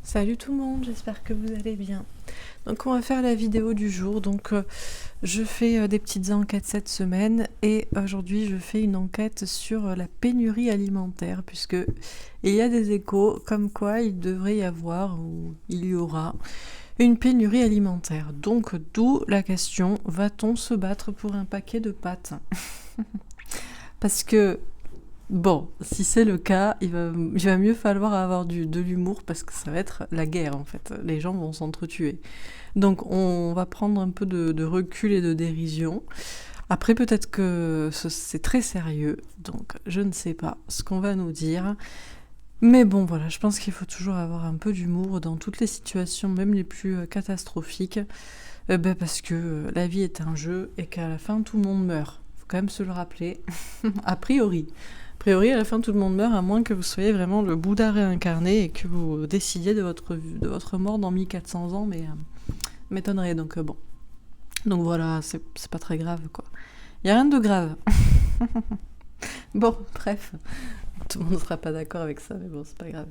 Salut tout le monde, j'espère que vous allez bien. Donc on va faire la vidéo du jour. Je fais des petites enquêtes cette semaine et aujourd'hui je fais une enquête sur la pénurie alimentaire puisque il y a des échos comme quoi il devrait y avoir ou il y aura une pénurie alimentaire. Donc d'où la question, va-t-on se battre pour un paquet de pâtes? Parce que bon, si c'est le cas, il va mieux falloir avoir de l'humour parce que ça va être la guerre en fait. Les gens vont s'entretuer. Donc on va prendre un peu de recul et de dérision. Après peut-être que c'est très sérieux, donc je ne sais pas ce qu'on va nous dire. Mais bon voilà, je pense qu'il faut toujours avoir un peu d'humour dans toutes les situations, même les plus catastrophiques. Parce que la vie est un jeu et qu'à la fin tout le monde meurt. Faut quand même se le rappeler. A priori. A priori, à la fin, tout le monde meurt, à moins que vous soyez vraiment le Bouddha réincarné et que vous décidiez de votre mort dans 1400 ans, mais m'étonnerait, donc bon. Donc voilà, c'est pas très grave, quoi. Y a rien de grave. Bon, bref. Tout le monde ne sera pas d'accord avec ça, mais bon, c'est pas grave.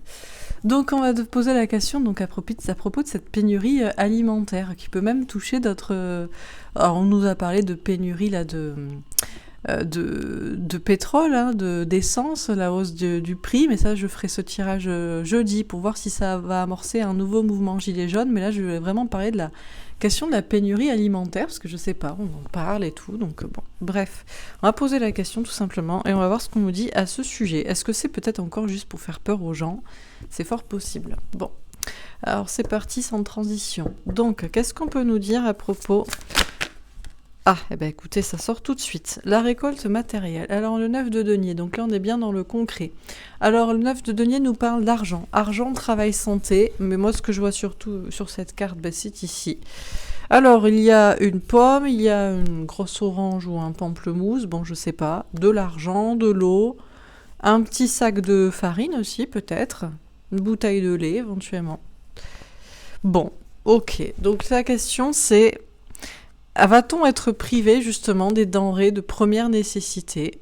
Donc on va te poser la question donc à propos de cette pénurie alimentaire, qui peut même toucher d'autres... Alors on nous a parlé de pénurie, là, de pétrole, hein, d'essence, la hausse du prix, mais ça je ferai ce tirage jeudi pour voir si ça va amorcer un nouveau mouvement gilet jaune, mais là je vais vraiment parler de la question de la pénurie alimentaire, parce que je sais pas, on en parle et tout, donc bon, bref, on va poser la question tout simplement, et on va voir ce qu'on nous dit à ce sujet. Est-ce que c'est peut-être encore juste pour faire peur aux gens? C'est fort possible. Bon, alors c'est parti sans transition. Donc, qu'est-ce qu'on peut nous dire à propos... Ah, eh ben écoutez, ça sort tout de suite. La récolte matérielle. Alors le 9 de denier, donc là on est bien dans le concret. Alors le 9 de denier nous parle d'argent. Argent, travail, santé. Mais moi ce que je vois surtout sur cette carte, c'est ici. Alors il y a une pomme, il y a une grosse orange ou un pamplemousse, bon je sais pas. De l'argent, de l'eau, un petit sac de farine aussi peut-être. Une bouteille de lait éventuellement. Bon, ok. Donc la question c'est... Va-t-on être privé justement des denrées de première nécessité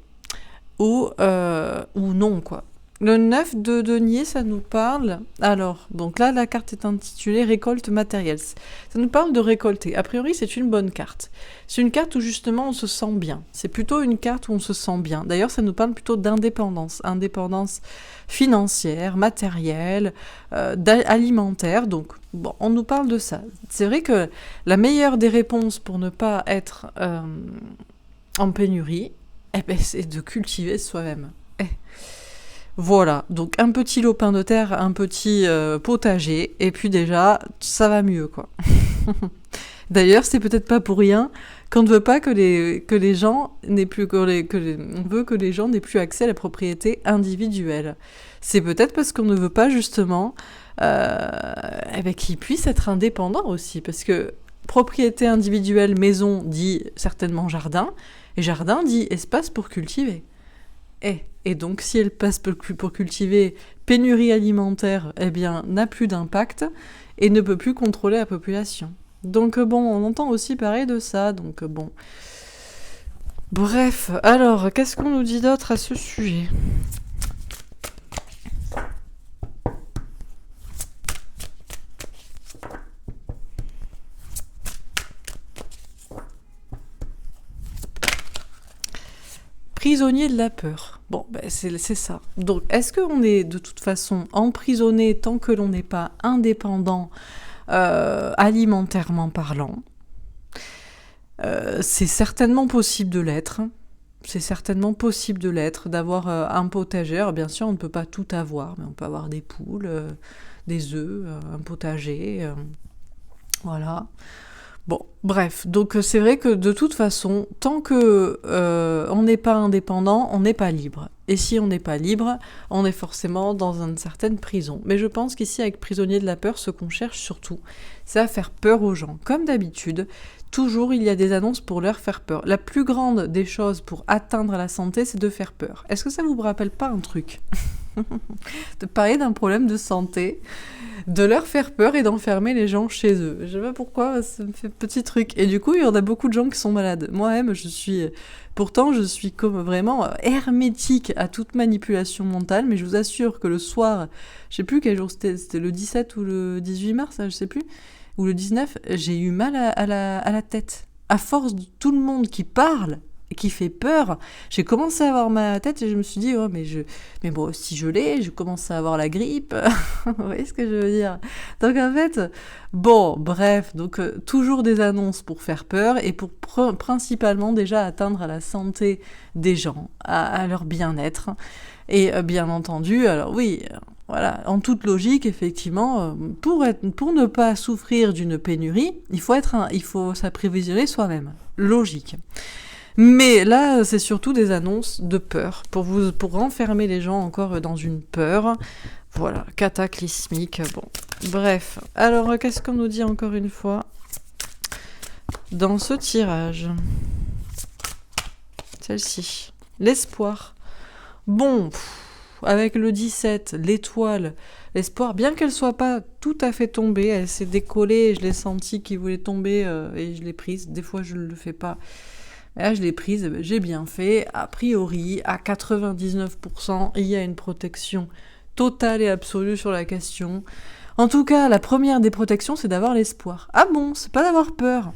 ou non, quoi? Le 9 de denier, ça nous parle... Alors, donc là, la carte est intitulée « Récolte matérielle ». Ça nous parle de récolter. A priori, c'est une bonne carte. C'est une carte où justement on se sent bien. C'est plutôt une carte où on se sent bien. D'ailleurs, ça nous parle plutôt d'indépendance. Indépendance financière, matérielle, alimentaire. Donc, bon, on nous parle de ça. C'est vrai que la meilleure des réponses pour ne pas être en pénurie, c'est de cultiver soi-même. Voilà, donc un petit lopin de terre, un petit potager, et puis déjà, ça va mieux, quoi. D'ailleurs, c'est peut-être pas pour rien qu'on ne veut pas que les gens n'aient plus on veut que les gens n'aient plus accès à la propriété individuelle. C'est peut-être parce qu'on ne veut pas justement qu'ils puissent être indépendants aussi, parce que propriété individuelle, maison dit certainement jardin, et jardin dit espace pour cultiver. Et donc, si elle passe pour cultiver pénurie alimentaire, n'a plus d'impact et ne peut plus contrôler la population. Donc bon, on entend aussi parler de ça, donc bon. Bref, alors, qu'est-ce qu'on nous dit d'autre à ce sujet ? Prisonnier de la peur. Bon, c'est ça. Donc, est-ce qu'on est de toute façon emprisonné tant que l'on n'est pas indépendant alimentairement parlant? C'est certainement possible de l'être. C'est certainement possible de l'être, d'avoir un potager. Alors, bien sûr, on ne peut pas tout avoir, mais on peut avoir des poules, des œufs, un potager, voilà. Bon, bref, donc c'est vrai que de toute façon, tant que on n'est pas indépendant, on n'est pas libre. Et si on n'est pas libre, on est forcément dans une certaine prison. Mais je pense qu'ici, avec Prisonnier de la peur, ce qu'on cherche surtout, c'est à faire peur aux gens. Comme d'habitude, toujours il y a des annonces pour leur faire peur. La plus grande des choses pour atteindre la santé, c'est de faire peur. Est-ce que ça vous rappelle pas un truc ? De parler d'un problème de santé. de leur faire peur et d'enfermer les gens chez eux. Je sais pas pourquoi, ça me fait petit truc. Et du coup, il y en a beaucoup de gens qui sont malades. Moi-même, pourtant, je suis comme vraiment hermétique à toute manipulation mentale, mais je vous assure que le soir, je sais plus quel jour c'était le 17 ou le 18 mars, je sais plus, ou le 19, j'ai eu mal à la tête. À force de tout le monde qui parle, qui fait peur, j'ai commencé à avoir mal à la tête et je me suis dit, oh, mais bon, si je commence à avoir la grippe. Vous voyez ce que je veux dire? Donc en fait, bon, bref, donc toujours des annonces pour faire peur et pour principalement déjà atteindre à la santé des gens, à leur bien-être. Et bien entendu, alors oui, voilà, en toute logique, effectivement, pour ne pas souffrir d'une pénurie, il faut s'apprévisionner soi-même. Logique. Mais là, c'est surtout des annonces de peur, pour renfermer les gens encore dans une peur. Voilà, cataclysmique. Bon, bref. Alors, qu'est-ce qu'on nous dit encore une fois dans ce tirage? Celle-ci. L'espoir. Bon, avec le 17, l'étoile, l'espoir, bien qu'elle soit pas tout à fait tombée, elle s'est décollée, je l'ai senti qu'il voulait tomber et je l'ai prise. Des fois, je ne le fais pas. Et là, je l'ai prise, j'ai bien fait. A priori, à 99%, il y a une protection totale et absolue sur la question. En tout cas, la première des protections, c'est d'avoir l'espoir. Ah bon, c'est pas d'avoir peur.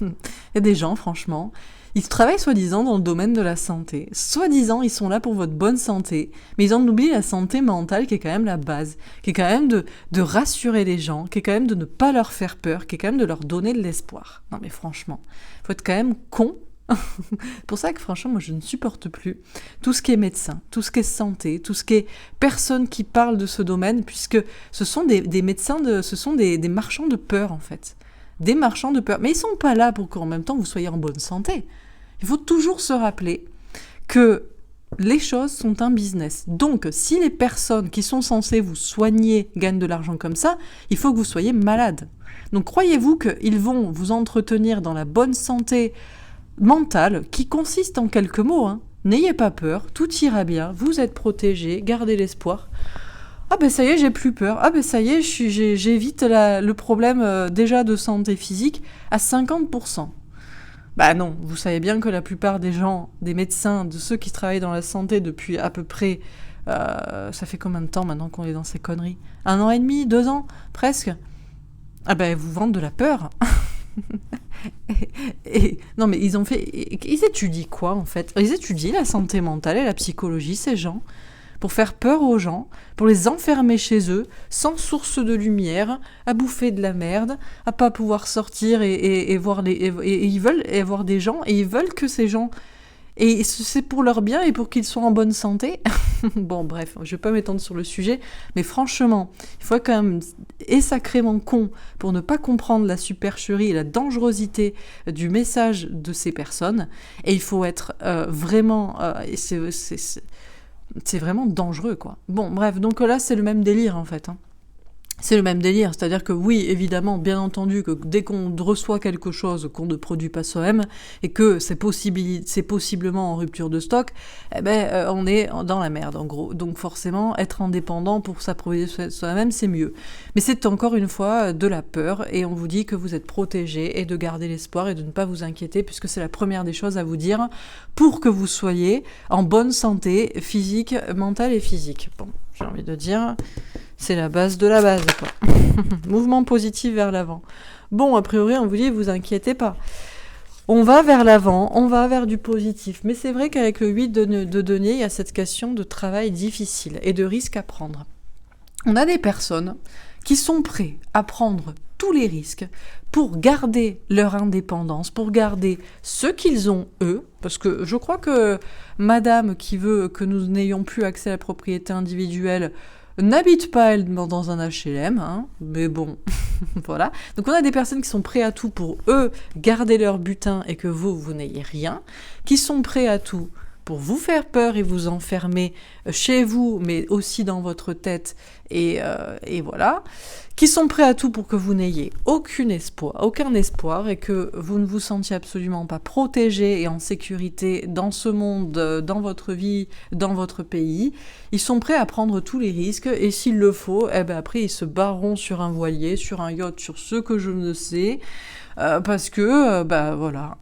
Il y a des gens, franchement, ils travaillent soi-disant dans le domaine de la santé. Soi-disant, ils sont là pour votre bonne santé, mais ils en oublient la santé mentale qui est quand même la base, qui est quand même de rassurer les gens, qui est quand même de ne pas leur faire peur, qui est quand même de leur donner de l'espoir. Non mais franchement, faut être quand même con. C'est pour ça que franchement, moi je ne supporte plus tout ce qui est médecin, tout ce qui est santé, tout ce qui est personnes qui parlent de ce domaine, puisque ce sont des médecins, ce sont des marchands de peur en fait. Des marchands de peur. Mais ils sont pas là pour qu'en même temps vous soyez en bonne santé. Il faut toujours se rappeler que les choses sont un business. Donc, si les personnes qui sont censées vous soigner gagnent de l'argent comme ça, il faut que vous soyez malade. Donc, croyez-vous qu'ils vont vous entretenir dans la bonne santé mentale, qui consiste en quelques mots, hein. N'ayez pas peur, tout ira bien, vous êtes protégés, gardez l'espoir. Ah ben ça y est, j'ai plus peur. Ah ben ça y est, j'évite le problème déjà de santé physique à 50%. Bah non, vous savez bien que la plupart des gens, des médecins, de ceux qui travaillent dans la santé depuis à peu près... ça fait combien de temps maintenant qu'on est dans ces conneries? 1 an et demi, 2 ans, presque. Ah ben vous vendent de la peur. Non mais ils étudient quoi en fait? Ils étudient la santé mentale et la psychologie, ces gens, pour faire peur aux gens, pour les enfermer chez eux, sans source de lumière, à bouffer de la merde, à pas pouvoir sortir et voir et ils veulent voir des gens, et ils veulent que ces gens... Et c'est pour leur bien et pour qu'ils soient en bonne santé. Bon, bref, je vais pas m'étendre sur le sujet, mais franchement, il faut quand même être sacrément con pour ne pas comprendre la supercherie et la dangerosité du message de ces personnes, et il faut être vraiment... c'est vraiment dangereux, quoi. Bon, bref, donc là, c'est le même délire, en fait. Hein. C'est le même délire, c'est-à-dire que oui, évidemment, bien entendu, que dès qu'on reçoit quelque chose qu'on ne produit pas soi-même, et que c'est possiblement en rupture de stock, eh ben, on est dans la merde, en gros. Donc forcément, être indépendant pour s'approvisionner soi-même, c'est mieux. Mais c'est encore une fois de la peur, et on vous dit que vous êtes protégé, et de garder l'espoir, et de ne pas vous inquiéter, puisque c'est la première des choses à vous dire, pour que vous soyez en bonne santé physique, mentale et physique. Bon, j'ai envie de dire... C'est la base de la base, quoi. Mouvement positif vers l'avant. Bon, a priori, on vous dit, vous inquiétez pas. On va vers l'avant, on va vers du positif. Mais c'est vrai qu'avec le 8 de denier, il y a cette question de travail difficile et de risque à prendre. On a des personnes qui sont prêtes à prendre tous les risques pour garder leur indépendance, pour garder ce qu'ils ont, eux, parce que je crois que madame qui veut que nous n'ayons plus accès à la propriété individuelle n'habite pas elle dans un HLM, hein, mais bon, voilà. Donc on a des personnes qui sont prêtes à tout pour eux garder leur butin et que vous n'ayez rien, qui sont prêts à tout pour vous faire peur et vous enfermer chez vous, mais aussi dans votre tête, et voilà, qui sont prêts à tout pour que vous n'ayez aucun espoir, et que vous ne vous sentiez absolument pas protégé et en sécurité dans ce monde, dans votre vie, dans votre pays. Ils sont prêts à prendre tous les risques, et s'il le faut, après ils se barreront sur un voilier, sur un yacht, sur ce que je ne sais, parce que, voilà...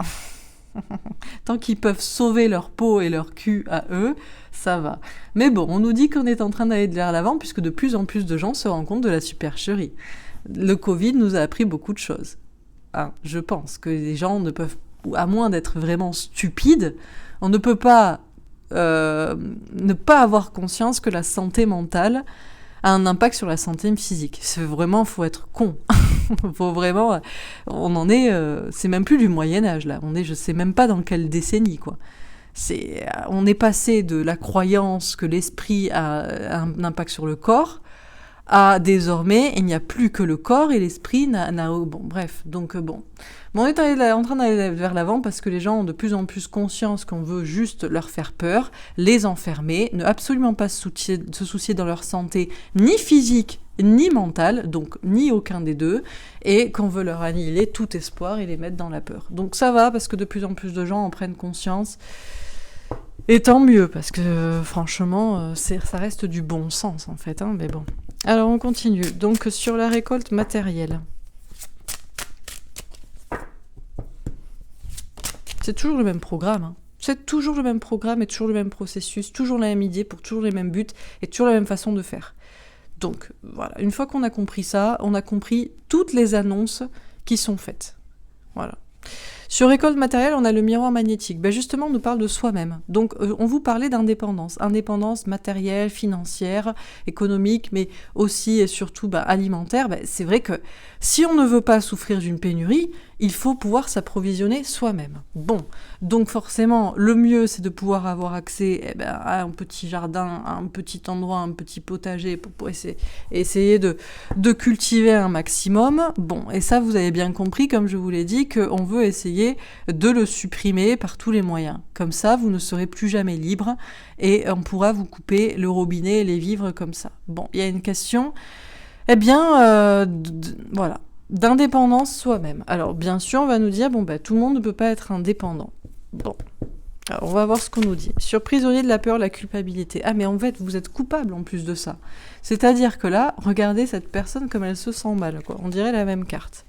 Tant qu'ils peuvent sauver leur peau et leur cul à eux, ça va. Mais bon, on nous dit qu'on est en train d'aller vers l'avant, puisque de plus en plus de gens se rendent compte de la supercherie. Le Covid nous a appris beaucoup de choses. Je pense que les gens ne peuvent, à moins d'être vraiment stupides, on ne peut pas ne pas avoir conscience que la santé mentale a un impact sur la santé physique. Faut être con. Faut vraiment, on en est, c'est même plus du Moyen-Âge, là. Je sais même pas dans quelle décennie, quoi. On est passé de la croyance que l'esprit a un impact sur le corps à désormais, il n'y a plus que le corps et l'esprit bon, bref. Donc, bon. Mais on est en train d'aller vers l'avant parce que les gens ont de plus en plus conscience qu'on veut juste leur faire peur, les enfermer, ne absolument pas se soucier dans leur santé, ni physique, ni mentale, donc ni aucun des deux, et qu'on veut leur annihiler tout espoir et les mettre dans la peur. Donc ça va, parce que de plus en plus de gens en prennent conscience, et tant mieux, parce que franchement, ça reste du bon sens en fait, mais bon. Alors on continue, donc sur la récolte matérielle. C'est toujours le même programme, C'est toujours le même programme et toujours le même processus, toujours la même idée pour toujours les mêmes buts et toujours la même façon de faire. Donc voilà, une fois qu'on a compris ça, on a compris toutes les annonces qui sont faites. Voilà. Sur récolte matérielle, on a le miroir magnétique. Justement, on nous parle de soi-même. Donc, on vous parlait d'indépendance. Indépendance matérielle, financière, économique, mais aussi et surtout alimentaire. C'est vrai que si on ne veut pas souffrir d'une pénurie, il faut pouvoir s'approvisionner soi-même. Bon, donc forcément, le mieux, c'est de pouvoir avoir accès à un petit jardin, à un petit endroit, un petit potager pour essayer de cultiver un maximum. Bon, et ça, vous avez bien compris, comme je vous l'ai dit, qu'on veut essayer de le supprimer par tous les moyens. Comme ça, vous ne serez plus jamais libre et on pourra vous couper le robinet et les vivres comme ça. Bon, il y a une question, voilà, d'indépendance soi-même. Alors, bien sûr, on va nous dire, tout le monde ne peut pas être indépendant. Bon, alors on va voir ce qu'on nous dit. Sur prisonnier de la peur, la culpabilité. Mais en fait, vous êtes coupable en plus de ça. C'est-à-dire que là, regardez cette personne comme elle se sent mal, quoi. On dirait la même carte.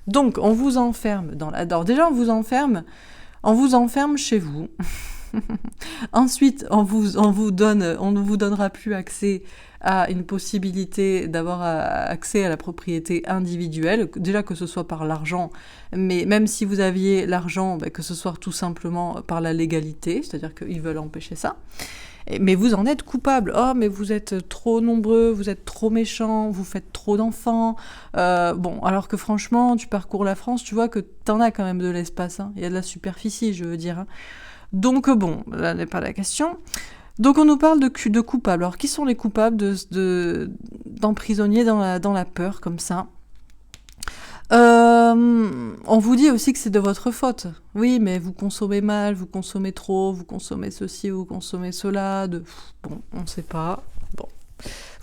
Donc, on vous enferme Alors déjà, on vous enferme chez vous. Ensuite, on ne vous donnera plus accès à une possibilité d'avoir accès à la propriété individuelle, déjà que ce soit par l'argent, mais même si vous aviez l'argent, que ce soit tout simplement par la légalité, c'est-à-dire qu'ils veulent empêcher ça. Mais vous en êtes coupable. Mais vous êtes trop nombreux, vous êtes trop méchants, vous faites trop d'enfants. Alors que franchement, tu parcours la France, tu vois que t'en as quand même de l'espace. Il y a de la superficie, je veux dire. Donc bon, là n'est pas la question. Donc on nous parle de coupables. Alors qui sont les coupables d'emprisonner dans la peur comme ça ? On vous dit aussi que c'est de votre faute. Oui, mais vous consommez mal, vous consommez trop, vous consommez ceci, vous consommez cela. Bon, on ne sait pas. Bon,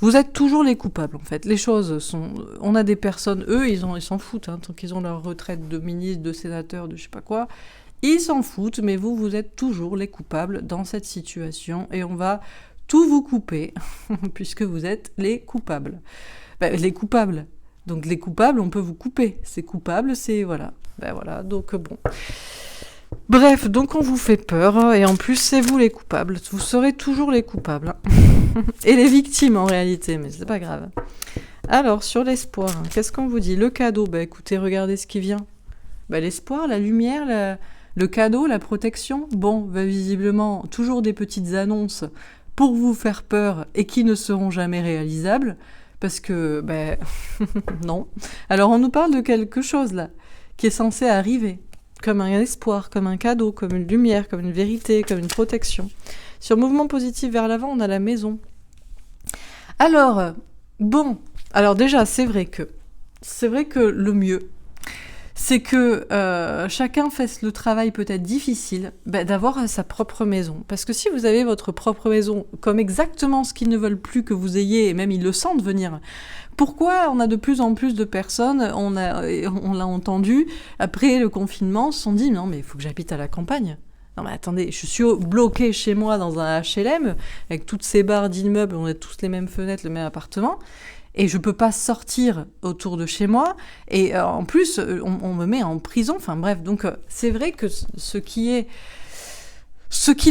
vous êtes toujours les coupables en fait. Les choses sont. On a des personnes, eux, ils s'en foutent tant qu'ils ont leur retraite de ministre, de sénateur, de je sais pas quoi. Ils s'en foutent, mais vous êtes toujours les coupables dans cette situation et on va tout vous couper puisque vous êtes les coupables. Les coupables. Donc les coupables, on peut vous couper. C'est coupable, c'est... Voilà. Voilà, donc bon. Bref, donc on vous fait peur, et en plus, c'est vous les coupables. Vous serez toujours les coupables. Et les victimes, en réalité, mais c'est pas grave. Alors, sur l'espoir, qu'est-ce qu'on vous dit ? Le cadeau, écoutez, regardez ce qui vient. L'espoir, la lumière, le cadeau, la protection. Bon, visiblement, toujours des petites annonces pour vous faire peur, et qui ne seront jamais réalisables. Parce que, non. Alors, on nous parle de quelque chose, là, qui est censé arriver, comme un espoir, comme un cadeau, comme une lumière, comme une vérité, comme une protection. Sur mouvement positif vers l'avant, on a la maison. Alors, déjà, c'est vrai que le mieux, c'est que chacun fait le travail peut-être difficile d'avoir sa propre maison. Parce que si vous avez votre propre maison, comme exactement ce qu'ils ne veulent plus que vous ayez, et même ils le sentent venir, pourquoi on a de plus en plus de personnes, on l'a entendu, après le confinement, se sont dit, non mais il faut que j'habite à la campagne. Non mais attendez, je suis bloquée chez moi dans un HLM, avec toutes ces barres d'immeubles, on a tous les mêmes fenêtres, le même appartement, et je peux pas sortir autour de chez moi, et en plus, on me met en prison, enfin bref, donc c'est vrai que ce qu'ils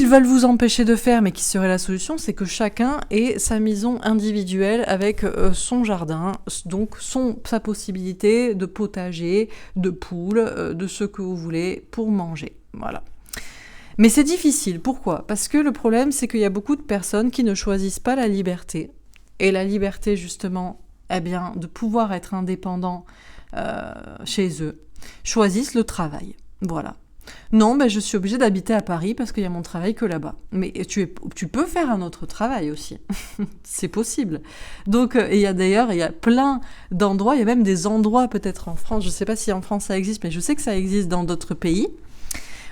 veulent vous empêcher de faire, mais qui serait la solution, c'est que chacun ait sa maison individuelle avec son jardin, donc sa possibilité de potager, de poules, de ce que vous voulez pour manger, voilà. Mais c'est difficile, pourquoi ? Parce que le problème, c'est qu'il y a beaucoup de personnes qui ne choisissent pas la liberté. Et la liberté, justement, eh bien, de pouvoir être indépendant chez eux, choisissent le travail. Voilà. Non, ben, je suis obligée d'habiter à Paris parce qu'il y a mon travail que là-bas. Mais tu peux faire un autre travail aussi. C'est possible. Donc, il y a plein d'endroits, il y a même des endroits peut-être en France, je ne sais pas si en France ça existe, mais je sais que ça existe dans d'autres pays.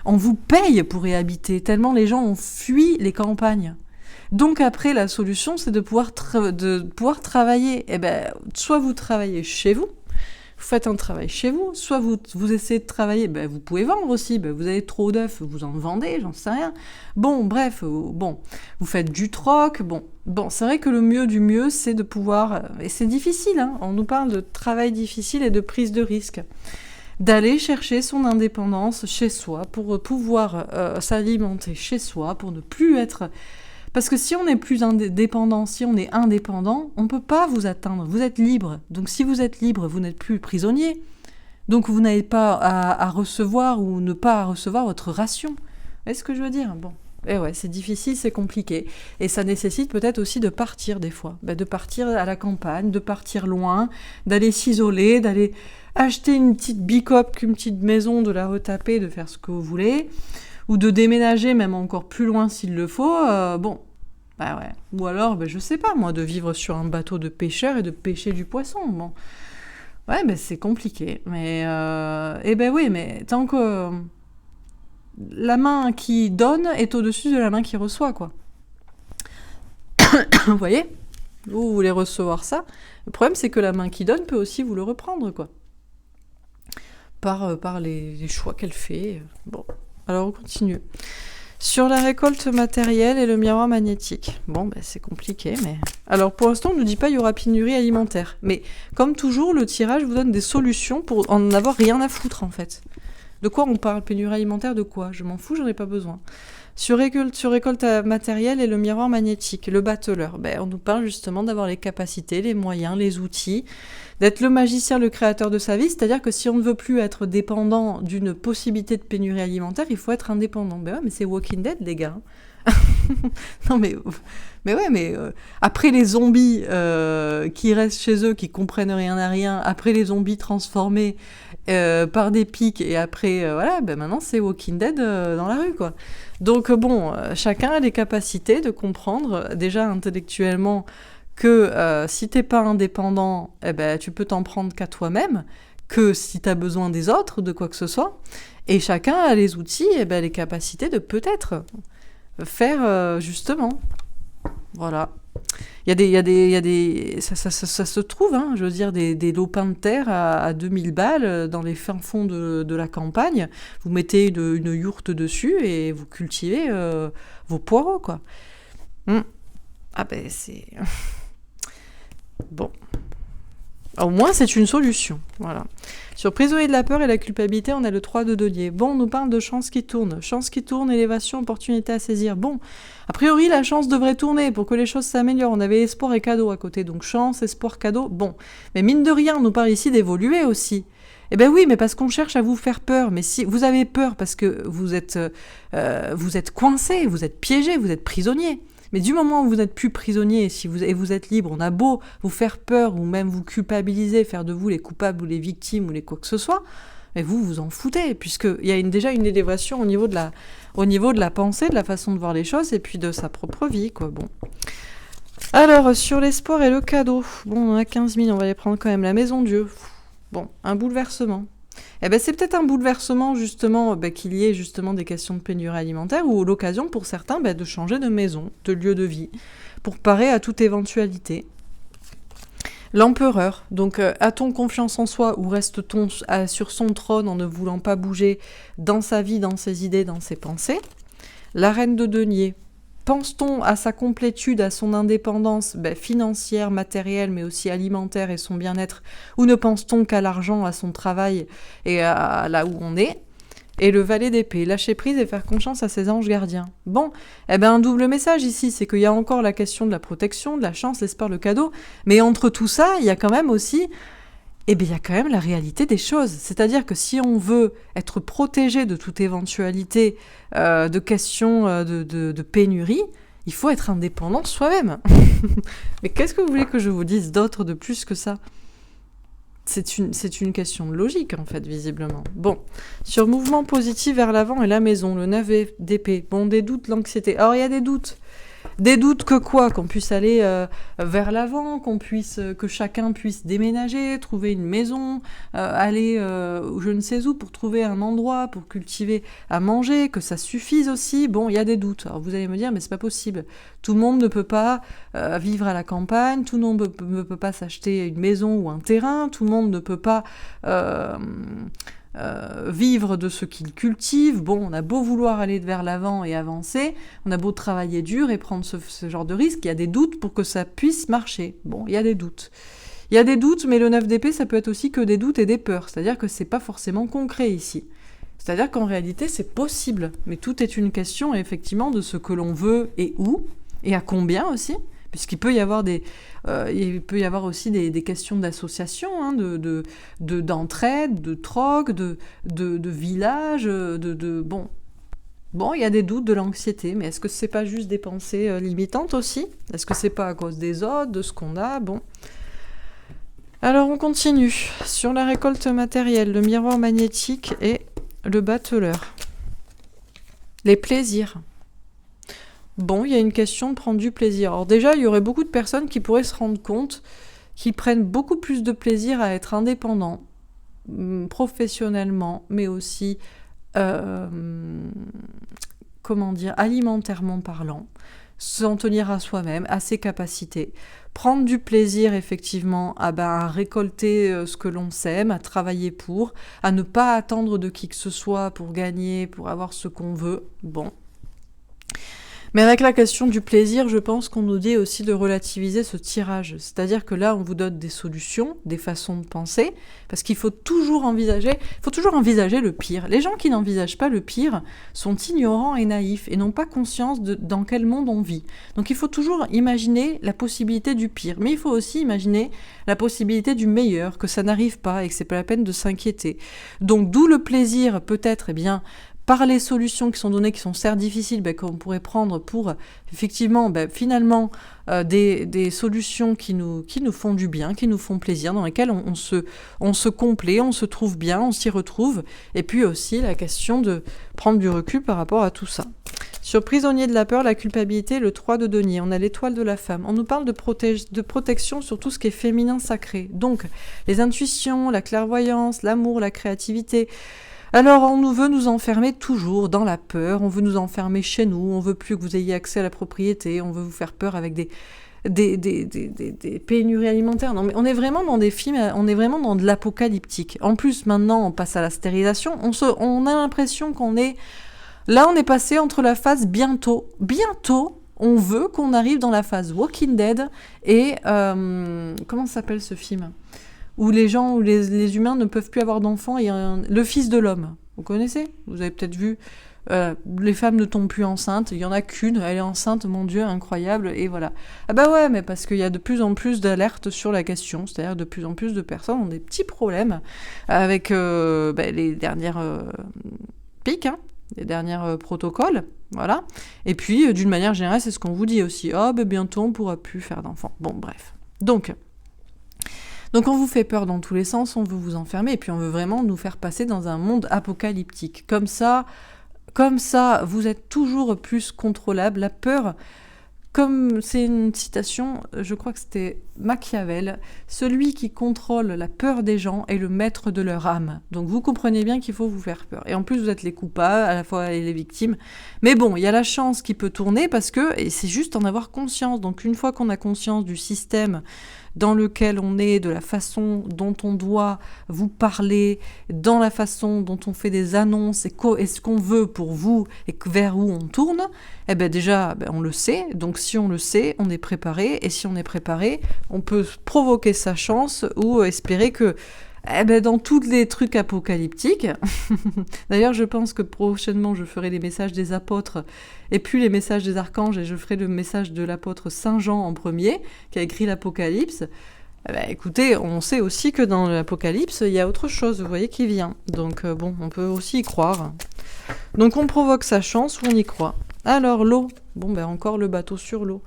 On vous paye pour y habiter, tellement les gens ont fui les campagnes. Donc après, la solution, c'est de pouvoir travailler. Eh ben, soit vous travaillez chez vous, vous faites un travail chez vous, soit vous essayez de travailler, ben, vous pouvez vendre aussi, ben, vous avez trop d'œufs, vous en vendez, j'en sais rien. Bon, bref, vous faites du troc, bon, c'est vrai que le mieux du mieux, c'est de pouvoir, et c'est difficile, hein, on nous parle de travail difficile et de prise de risque, d'aller chercher son indépendance chez soi, pour pouvoir s'alimenter chez soi, pour ne plus être... Parce que si on n'est plus indépendant, si on est indépendant, on ne peut pas vous atteindre. Vous êtes libre. Donc si vous êtes libre, vous n'êtes plus prisonnier. Donc vous n'avez pas à recevoir ou ne pas à recevoir votre ration. Vous voyez ce que je veux dire ? Bon. Et ouais, c'est difficile, c'est compliqué. Et ça nécessite peut-être aussi de partir des fois. De partir à la campagne, de partir loin, d'aller s'isoler, d'aller acheter une petite bicoque, une petite maison, de la retaper, de faire ce que vous voulez, ou de déménager même encore plus loin s'il le faut, bah ouais. Ou alors, je sais pas moi, de vivre sur un bateau de pêcheur et de pêcher du poisson, bon. Ouais, c'est compliqué, mais... oui, mais tant que la main qui donne est au-dessus de la main qui reçoit, quoi. Vous voyez ? Vous voulez recevoir ça. Le problème, c'est que la main qui donne peut aussi vous le reprendre, quoi. Par les choix qu'elle fait. Bon, alors on continue. Sur la récolte matérielle et le miroir magnétique. Bon, c'est compliqué, mais... Alors, pour l'instant, on ne nous dit pas qu'il y aura pénurie alimentaire. Mais, comme toujours, le tirage vous donne des solutions pour en avoir rien à foutre, en fait. De quoi on parle ? Pénurie alimentaire, de quoi ? Je m'en fous, j'en ai pas besoin. Sur récolte matérielle et le miroir magnétique, le battleur, on nous parle justement d'avoir les capacités, les moyens, les outils, d'être le magicien, le créateur de sa vie, c'est-à-dire que si on ne veut plus être dépendant d'une possibilité de pénurie alimentaire, il faut être indépendant. Ouais, mais c'est Walking Dead, les gars. Non, mais après les zombies qui restent chez eux, qui comprennent rien à rien, après les zombies transformés par des pics, et après, maintenant c'est Walking Dead dans la rue, quoi. Donc chacun a les capacités de comprendre, déjà intellectuellement, que si t'es pas indépendant, tu peux t'en prendre qu'à toi-même, que si t'as besoin des autres, de quoi que ce soit, et chacun a les outils, les capacités de peut-être faire justement. Voilà. Il y a des ça se trouve, hein, je veux dire, des lopins de terre à 2000 balles dans les fins fonds de la campagne. Vous mettez une yourte dessus et vous cultivez vos poireaux, quoi. C'est... Bon. Au moins, c'est une solution. Voilà. Sur prisonnier de la peur et la culpabilité, on a le 3 de denier. Bon, on nous parle de chance qui tourne. Chance qui tourne, élévation, opportunité à saisir. Bon, a priori, la chance devrait tourner pour que les choses s'améliorent. On avait espoir et cadeau à côté. Donc, chance, espoir, cadeau. Bon. Mais mine de rien, on nous parle ici d'évoluer aussi. Eh ben oui, mais parce qu'on cherche à vous faire peur. Mais si vous avez peur parce que vous êtes coincé, vous êtes piégé, vous êtes prisonnier. Mais du moment où vous n'êtes plus prisonnier, et vous êtes libre, on a beau vous faire peur ou même vous culpabiliser, faire de vous les coupables ou les victimes ou les quoi que ce soit, mais vous vous en foutez, puisqu'il y a déjà une élévation au niveau de la pensée, de la façon de voir les choses et puis de sa propre vie, quoi. Bon. Alors, sur l'espoir et le cadeau, on en a 15 000, on va les prendre quand même. La maison Dieu, un bouleversement. Eh ben, c'est peut-être un bouleversement, justement, qu'il y ait justement des questions de pénurie alimentaire ou l'occasion pour certains de changer de maison, de lieu de vie, pour parer à toute éventualité. L'empereur, donc a-t-on confiance en soi ou reste-t-on sur son trône en ne voulant pas bouger dans sa vie, dans ses idées, dans ses pensées? La reine de denier, pense-t-on à sa complétude, à son indépendance financière, matérielle, mais aussi alimentaire et son bien-être, ou ne pense-t-on qu'à l'argent, à son travail et à là où on est? Et le valet d'épée, lâcher prise et faire confiance à ses anges gardiens. Bon, un double message ici, c'est qu'il y a encore la question de la protection, de la chance, l'espoir, le cadeau, mais entre tout ça, il y a quand même aussi, il y a quand même la réalité des choses. C'est-à-dire que si on veut être protégé de toute éventualité de questions de pénurie, il faut être indépendant soi-même. Mais qu'est-ce que vous voulez que je vous dise d'autre de plus que ça ? C'est une question de logique, en fait, visiblement. Bon, sur mouvement positif vers l'avant et la maison, le 9 d'épée. Bon, des doutes, l'anxiété. Alors, il y a des doutes. Des doutes que quoi? Qu'on puisse aller vers l'avant, que chacun puisse déménager, trouver une maison, aller je ne sais où pour trouver un endroit, pour cultiver à manger, que ça suffise aussi. Bon, il y a des doutes. Alors vous allez me dire, mais c'est pas possible. Tout le monde ne peut pas vivre à la campagne, tout le monde ne peut pas s'acheter une maison ou un terrain, tout le monde ne peut pas vivre de ce qu'il cultive. Bon, on a beau vouloir aller vers l'avant et avancer, on a beau travailler dur et prendre ce genre de risque, il y a des doutes pour que ça puisse marcher. Bon, il y a des doutes. Il y a des doutes, mais le 9 d'épée, ça peut être aussi que des doutes et des peurs. C'est-à-dire que c'est pas forcément concret ici. C'est-à-dire qu'en réalité, c'est possible. Mais tout est une question, effectivement, de ce que l'on veut et où, et à combien aussi. Puisqu'il peut y avoir aussi des questions d'association, hein, d'entraide, de troc, de village, Bon, il y a des doutes, de l'anxiété, mais est-ce que c'est pas juste des pensées limitantes aussi? Est-ce que c'est pas à cause des autres, de ce qu'on a? Bon. Alors on continue. Sur la récolte matérielle, le miroir magnétique et le battleur. Les plaisirs. Bon, il y a une question de prendre du plaisir. Alors déjà, il y aurait beaucoup de personnes qui pourraient se rendre compte qu'ils prennent beaucoup plus de plaisir à être indépendants, professionnellement, mais aussi, alimentairement parlant, s'en tenir à soi-même, à ses capacités. Prendre du plaisir, effectivement, à récolter ce que l'on sème, à travailler pour, à ne pas attendre de qui que ce soit pour gagner, pour avoir ce qu'on veut. Bon. Mais avec la question du plaisir, je pense qu'on nous dit aussi de relativiser ce tirage. C'est-à-dire que là, on vous donne des solutions, des façons de penser, parce qu'il faut toujours envisager le pire. Les gens qui n'envisagent pas le pire sont ignorants et naïfs et n'ont pas conscience dans quel monde on vit. Donc il faut toujours imaginer la possibilité du pire, mais il faut aussi imaginer la possibilité du meilleur, que ça n'arrive pas et que c'est pas la peine de s'inquiéter. Donc d'où le plaisir, peut-être, par les solutions qui sont données, qui sont certes difficiles, qu'on pourrait prendre pour, effectivement, finalement, des solutions qui nous font du bien, qui nous font plaisir, dans lesquelles on se complaît, on se trouve bien, on s'y retrouve. Et puis aussi la question de prendre du recul par rapport à tout ça. Sur prisonnier de la peur, la culpabilité, le 3 de denier, on a l'étoile de la femme. On nous parle de protection sur tout ce qui est féminin sacré. Donc, les intuitions, la clairvoyance, l'amour, la créativité. Alors, on veut nous enfermer toujours dans la peur, on veut nous enfermer chez nous, on veut plus que vous ayez accès à la propriété, on veut vous faire peur avec des pénuries alimentaires. Non, mais on est vraiment dans des films, on est vraiment dans de l'apocalyptique. En plus, maintenant, on passe à la stérilisation, on a l'impression qu'on est... Là, on est passé entre la phase bientôt, on veut qu'on arrive dans la phase Walking Dead et... comment s'appelle ce film ? Où les gens, où les humains ne peuvent plus avoir d'enfants, et le fils de l'homme. Vous connaissez? Vous avez peut-être vu. Les femmes ne tombent plus enceintes. Il y en a qu'une, elle est enceinte, mon Dieu, incroyable, et voilà. Ah bah ouais, mais parce qu'il y a de plus en plus d'alertes sur la question, c'est-à-dire de plus en plus de personnes ont des petits problèmes avec les dernières pics, les derniers protocoles, voilà. Et puis, d'une manière générale, c'est ce qu'on vous dit aussi. Bientôt, on ne pourra plus faire d'enfants. Bon, bref. Donc, on vous fait peur dans tous les sens, on veut vous enfermer, et puis on veut vraiment nous faire passer dans un monde apocalyptique. Comme ça, vous êtes toujours plus contrôlable. La peur, comme c'est une citation, je crois que c'était Machiavel, celui qui contrôle la peur des gens est le maître de leur âme. Donc vous comprenez bien qu'il faut vous faire peur. Et en plus, vous êtes les coupables, à la fois les victimes. Mais bon, il y a la chance qui peut tourner parce que, et c'est juste en avoir conscience. Donc une fois qu'on a conscience du système dans lequel on est, de la façon dont on doit vous parler, dans la façon dont on fait des annonces et ce qu'on veut pour vous et vers où on tourne, eh ben déjà, on le sait. Donc si on le sait, on est préparé. Et si on est préparé, on peut provoquer sa chance ou espérer que dans tous les trucs apocalyptiques, d'ailleurs je pense que prochainement je ferai les messages des apôtres et puis les messages des archanges et je ferai le message de l'apôtre Saint Jean en premier, qui a écrit l'Apocalypse. Écoutez, on sait aussi que dans l'Apocalypse, il y a autre chose, vous voyez, qui vient. Donc on peut aussi y croire. Donc on provoque sa chance ou on y croit. Alors l'eau, encore le bateau sur l'eau.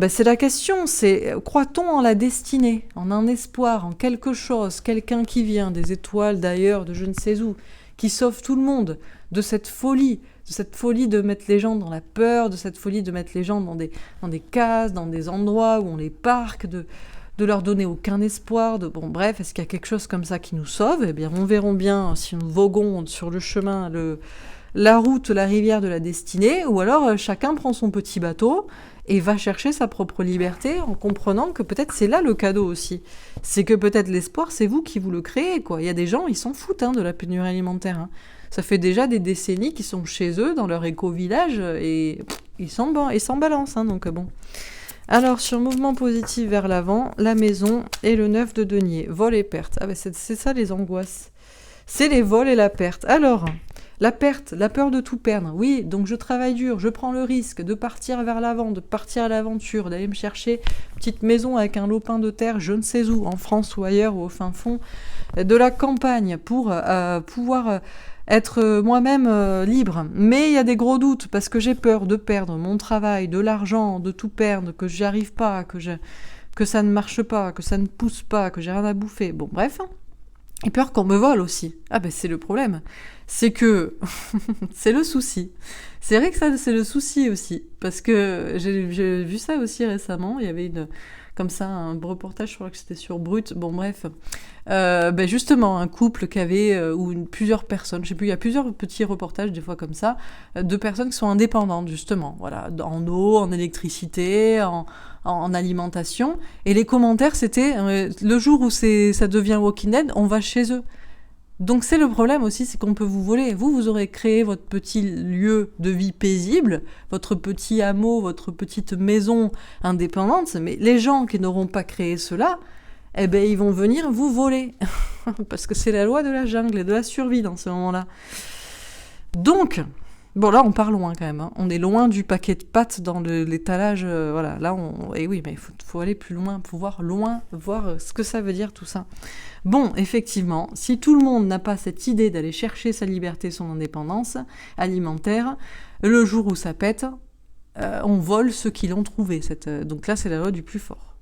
C'est la question, c'est croit-on en la destinée, en un espoir, en quelque chose, quelqu'un qui vient, des étoiles d'ailleurs, de je ne sais où, qui sauve tout le monde de cette folie de mettre les gens dans la peur, de cette folie de mettre les gens dans des cases, dans des endroits où on les parque, de leur donner aucun espoir, est-ce qu'il y a quelque chose comme ça qui nous sauve ? Eh bien, on verra bien si nous voguons sur le chemin, la route, la rivière de la destinée, ou alors chacun prend son petit bateau et va chercher sa propre liberté en comprenant que peut-être c'est là le cadeau aussi. C'est que peut-être l'espoir, c'est vous qui vous le créez, quoi. Il y a des gens, ils s'en foutent de la pénurie alimentaire. Ça fait déjà des décennies qu'ils sont chez eux, dans leur éco-village, et ils s'en balancent. Alors, sur mouvement positif vers l'avant, la maison et le 9 de denier. Vol et perte. C'est ça les angoisses. C'est les vols et la perte. Alors... la perte, la peur de tout perdre. Oui, donc je travaille dur, je prends le risque de partir vers l'avant, de partir à l'aventure, d'aller me chercher une petite maison avec un lopin de terre, je ne sais où, en France ou ailleurs, ou au fin fond de la campagne, pour pouvoir être moi-même libre. Mais il y a des gros doutes, parce que j'ai peur de perdre mon travail, de l'argent, de tout perdre, que j'y arrive pas, que ça ne marche pas, que ça ne pousse pas, que j'ai rien à bouffer. Bref... et peur qu'on me vole aussi. C'est le problème. C'est que... c'est le souci. C'est vrai que ça, c'est le souci aussi. Parce que j'ai vu ça aussi récemment. Il y avait comme ça, un reportage, je crois que c'était sur Brut. Justement, un couple qui avait, plusieurs personnes, je sais plus, il y a plusieurs petits reportages, des fois comme ça, de personnes qui sont indépendantes, justement. Voilà, en eau, en électricité, en alimentation. Et les commentaires, c'était le jour où ça devient Walking Dead, on va chez eux. Donc c'est le problème aussi, c'est qu'on peut vous voler. Vous aurez créé votre petit lieu de vie paisible, votre petit hameau, votre petite maison indépendante, mais les gens qui n'auront pas créé cela, ils vont venir vous voler. Parce que c'est la loi de la jungle et de la survie dans ce moment-là. Donc... là, on part loin quand même. On est loin du paquet de pâtes dans l'étalage. Là, et oui, mais il faut aller plus loin, pouvoir voir ce que ça veut dire tout ça. Effectivement, si tout le monde n'a pas cette idée d'aller chercher sa liberté, son indépendance alimentaire, le jour où ça pète, on vole ceux qui l'ont trouvé. Donc là, c'est la loi du plus fort.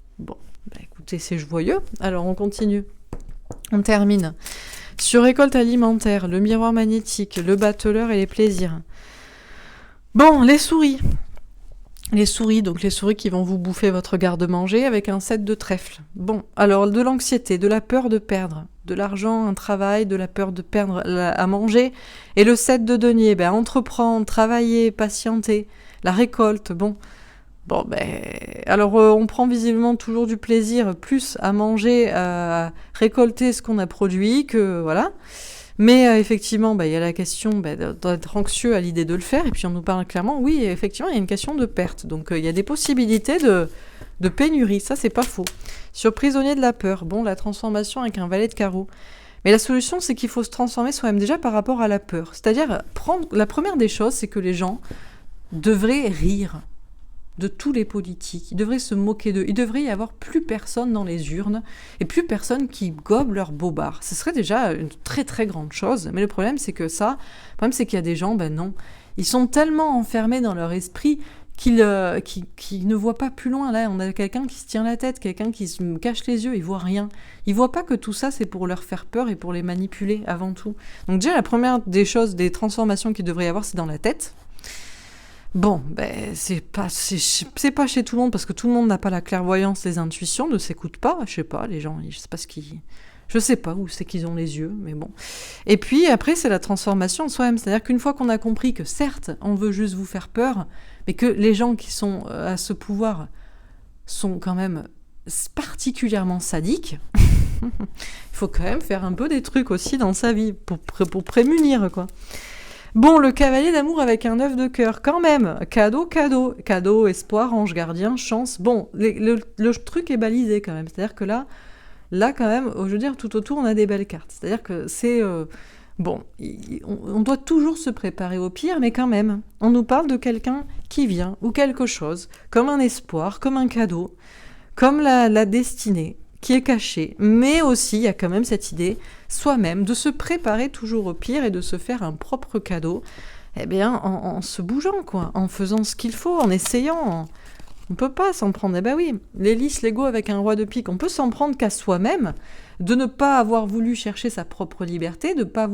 Écoutez, c'est joyeux. Alors, on continue. On termine. Sur récolte alimentaire, le miroir magnétique, le battleur et les plaisirs. Les souris. Les souris qui vont vous bouffer votre garde-manger avec un 7 de trèfle. Alors de l'anxiété, de la peur de perdre, de l'argent, un travail, de la peur de perdre à manger. Et le 7 de denier, entreprendre, travailler, patienter, la récolte, alors on prend visiblement toujours du plaisir, plus à manger, à récolter ce qu'on a produit, que voilà. Mais effectivement, il y a la question d'être anxieux à l'idée de le faire, et puis on nous parle clairement, oui, effectivement, il y a une question de perte. Donc il y a des possibilités de pénurie, ça c'est pas faux. Sur prisonnier de la peur, la transformation avec un valet de carreau. Mais la solution, c'est qu'il faut se transformer soi-même déjà par rapport à la peur. C'est-à-dire, la première des choses, c'est que les gens devraient rire de tous les politiques. Ils devraient se moquer d'eux. Il devrait y avoir plus personne dans les urnes et plus personne qui gobe leur bobard. Ce serait déjà une très très grande chose. Mais le problème, c'est qu'il y a des gens, non. Ils sont tellement enfermés dans leur esprit qu'ils ne voient pas plus loin. Là, on a quelqu'un qui se tient la tête, quelqu'un qui se cache les yeux, il voit rien. Il voit pas que tout ça, c'est pour leur faire peur et pour les manipuler avant tout. Donc déjà, la première des choses, des transformations qu'il devrait y avoir, c'est dans la tête. Bon, ben, c'est pas chez tout le monde, parce que tout le monde n'a pas la clairvoyance, les intuitions, ne s'écoutent pas, je sais pas, les gens, je sais pas ce qu'ils... Je sais pas où c'est qu'ils ont les yeux, mais bon. Et puis après, c'est la transformation en soi-même. C'est-à-dire qu'une fois qu'on a compris que certes, on veut juste vous faire peur, mais que les gens qui sont à ce pouvoir sont quand même particulièrement sadiques, il faut quand même faire un peu des trucs aussi dans sa vie pour prémunir, quoi. Bon, le cavalier d'amour avec un œuf de cœur, quand même. Cadeau, cadeau. Cadeau, espoir, ange gardien, chance. Bon, le truc est balisé quand même. C'est-à-dire que là quand même, je veux dire, tout autour, on a des belles cartes. C'est-à-dire que c'est... bon, on doit toujours se préparer au pire, mais quand même, on nous parle de quelqu'un qui vient, ou quelque chose, comme un espoir, comme un cadeau, comme la destinée, qui est cachée. Mais aussi, il y a quand même cette idée, soi-même, de se préparer toujours au pire et de se faire un propre cadeau, eh bien, en se bougeant, quoi, en faisant ce qu'il faut, en essayant. On peut pas s'en prendre. Eh ben oui, les lys, l'ego avec un roi de pique, on peut s'en prendre qu'à soi-même, de ne pas avoir voulu chercher sa propre liberté, de ne pas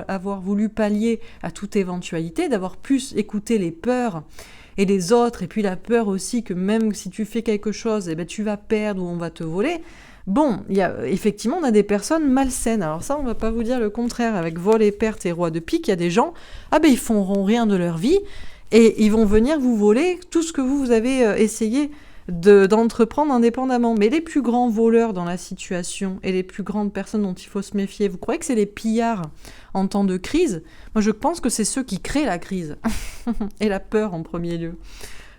avoir voulu pallier à toute éventualité, d'avoir pu écouter les peurs et les autres, et puis la peur aussi que même si tu fais quelque chose, eh ben tu vas perdre ou on va te voler. Bon, effectivement, on a des personnes malsaines. Alors ça, on va pas vous dire le contraire. Avec vol et perte et roi de pique, il y a des gens, ils feront rien de leur vie, et ils vont venir vous voler tout ce que vous avez essayé d'entreprendre indépendamment. Mais les plus grands voleurs dans la situation et les plus grandes personnes dont il faut se méfier, vous croyez que c'est les pillards en temps de crise? Moi, je pense que c'est ceux qui créent la crise et la peur en premier lieu.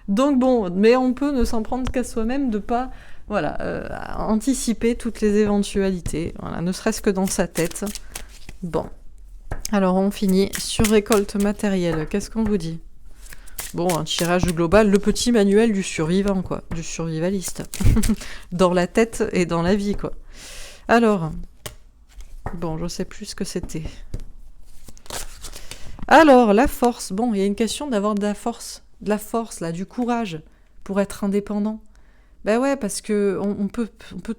Donc bon, mais on peut ne s'en prendre qu'à soi-même, de pas anticiper toutes les éventualités, voilà, ne serait-ce que dans sa tête. Bon, alors on finit sur récolte matérielle. Qu'est-ce qu'on vous dit? Bon, un tirage global, le petit manuel du survivant, quoi, du survivaliste. Dans la tête et dans la vie, quoi. Alors, bon, je sais plus ce que c'était. Alors, la force. Bon, il y a une question d'avoir de la force, là, du courage pour être indépendant. Ben ouais, parce que on peut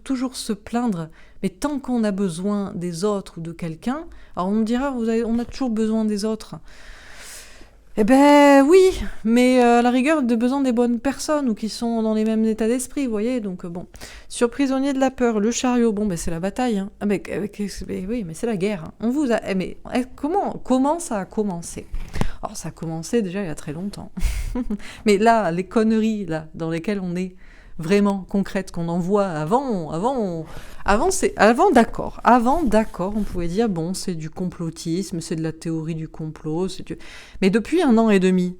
toujours se plaindre, mais tant qu'on a besoin des autres ou de quelqu'un, alors on me dira, on a toujours besoin des autres. Eh ben oui, mais à la rigueur, de besoin des bonnes personnes ou qui sont dans les mêmes états d'esprit, vous voyez. Donc bon, sur prisonnier de la peur, le chariot, bon, ben c'est la bataille. Hein. Mais oui, mais c'est la guerre. Hein. On vous a, mais comment ça a commencé? Alors ça a commencé déjà il y a très longtemps. Mais là, les conneries là dans lesquelles on est vraiment concrètes qu'on en voit avant d'accord, on pouvait dire bon, c'est du complotisme, c'est de la théorie du complot, mais depuis 1 an et demi,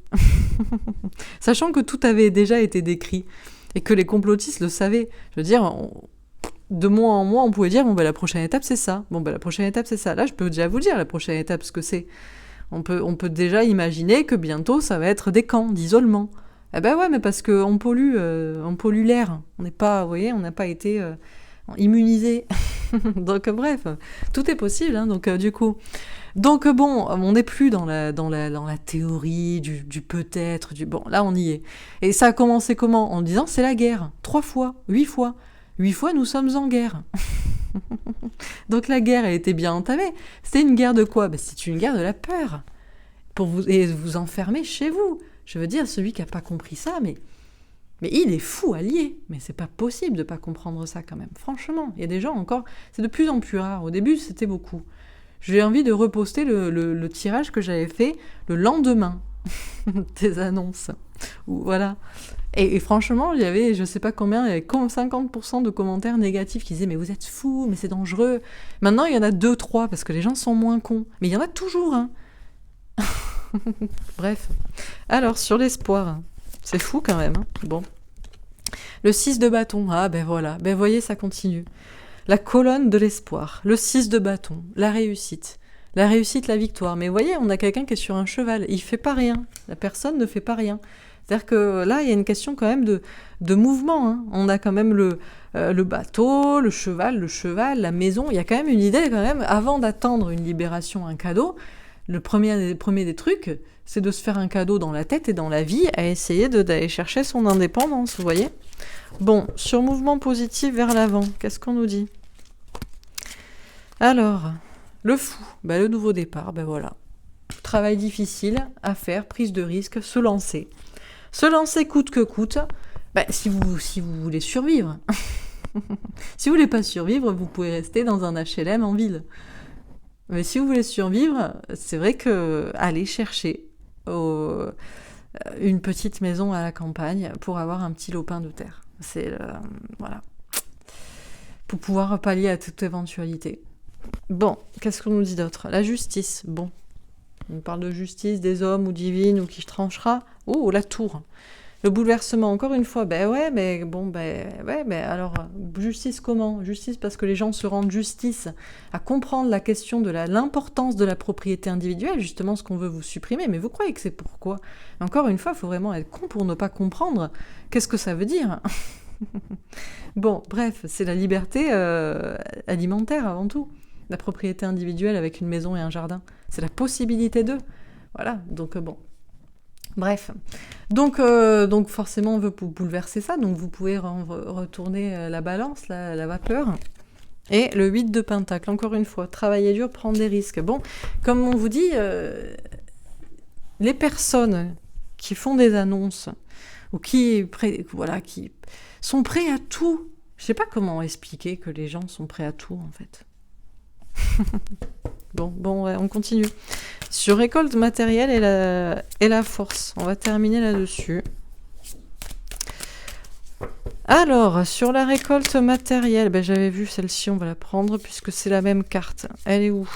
sachant que tout avait déjà été décrit et que les complotistes le savaient, je veux dire, de mois en mois, on pouvait dire bon ben la prochaine étape c'est ça, Là, je peux déjà vous dire la prochaine étape ce que c'est. On peut déjà imaginer que bientôt ça va être des camps d'isolement. Eh ben ouais, mais parce qu'on pollue l'air. On n'est pas, vous voyez, on n'a pas été immunisé. Donc bref, tout est possible. Hein, donc du coup, bon, on n'est plus dans la théorie du peut-être. Bon, là on y est. Et ça a commencé comment? En disant c'est la guerre. 3 fois, 8 fois. 8 fois, nous sommes en guerre. Donc la guerre a été bien entamée. C'était une guerre de quoi? C'est une guerre de la peur. Pour vous enfermer chez vous. Je veux dire, celui qui n'a pas compris ça, mais il est fou allié. Mais c'est pas possible de pas comprendre ça quand même. Franchement, il y a des gens encore... C'est de plus en plus rare. Au début, c'était beaucoup. J'ai envie de reposter le tirage que j'avais fait le lendemain des annonces. Voilà. Et franchement, il y avait, je sais pas combien, il y avait 50% de commentaires négatifs qui disaient « Mais vous êtes fous, mais c'est dangereux ». Maintenant, il y en a 2-3, parce que les gens sont moins cons. Mais il y en a toujours, hein. Bref. Alors, sur l'espoir, c'est fou quand même. Hein. Bon. Le 6 de bâton. Ah, ben voilà. Ben voyez, ça continue. La colonne de l'espoir. Le 6 de bâton. La réussite. La réussite, la victoire. Mais voyez, on a quelqu'un qui est sur un cheval. Il fait pas rien. La personne ne fait pas rien. C'est-à-dire que là, il y a une question quand même de mouvement. Hein. On a quand même le bateau, le cheval, la maison. Il y a quand même une idée, quand même, avant d'attendre une libération, un cadeau. Le premier des trucs, c'est de se faire un cadeau dans la tête et dans la vie, à essayer d'aller chercher son indépendance, vous voyez. Bon, sur mouvement positif vers l'avant, qu'est-ce qu'on nous dit? Alors, le fou, le nouveau départ, voilà. Travail difficile à faire, prise de risque, se lancer. Se lancer coûte que coûte, si vous voulez survivre. Si vous voulez pas survivre, vous pouvez rester dans un HLM en ville. Mais si vous voulez survivre, c'est vrai que allez chercher une petite maison à la campagne pour avoir un petit lopin de terre. Voilà. Pour pouvoir pallier à toute éventualité. Bon, qu'est-ce qu'on nous dit d'autre? La justice. Bon, on parle de justice des hommes ou divine ou qui tranchera. Oh, la tour. Le bouleversement, encore une fois, alors, justice comment? Justice parce que les gens se rendent justice à comprendre la question de l'importance de la propriété individuelle, justement ce qu'on veut vous supprimer, mais vous croyez que c'est pourquoi? Encore une fois, il faut vraiment être con pour ne pas comprendre qu'est-ce que ça veut dire. Bon, bref, c'est la liberté alimentaire avant tout. La propriété individuelle avec une maison et un jardin. C'est la possibilité d'eux. Voilà, donc bon. Bref, donc forcément on veut bouleverser ça, donc vous pouvez retourner la balance, la vapeur. Et le 8 de pentacle, encore une fois, travailler dur, prendre des risques. Bon, comme on vous dit, les personnes qui font des annonces ou qui sont prêts à tout, je sais pas comment expliquer que les gens sont prêts à tout en fait. Bon, ouais, on continue. Sur récolte matérielle et la force. On va terminer là-dessus. Alors, sur la récolte matérielle, j'avais vu celle-ci, on va la prendre puisque c'est la même carte. Elle est où?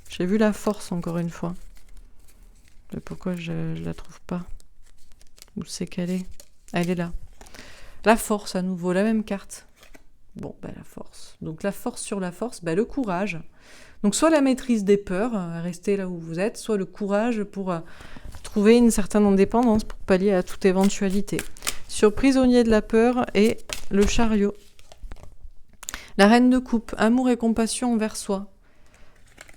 J'ai vu la force encore une fois. Pourquoi je la trouve pas? Où c'est qu'elle est? Elle est là. La force à nouveau, la même carte. Bon, la force. Donc la force sur la force, le courage. Donc soit la maîtrise des peurs, rester là où vous êtes, soit le courage pour trouver une certaine indépendance pour pallier à toute éventualité. Sur prisonnier de la peur et le chariot. La reine de coupe, amour et compassion envers soi.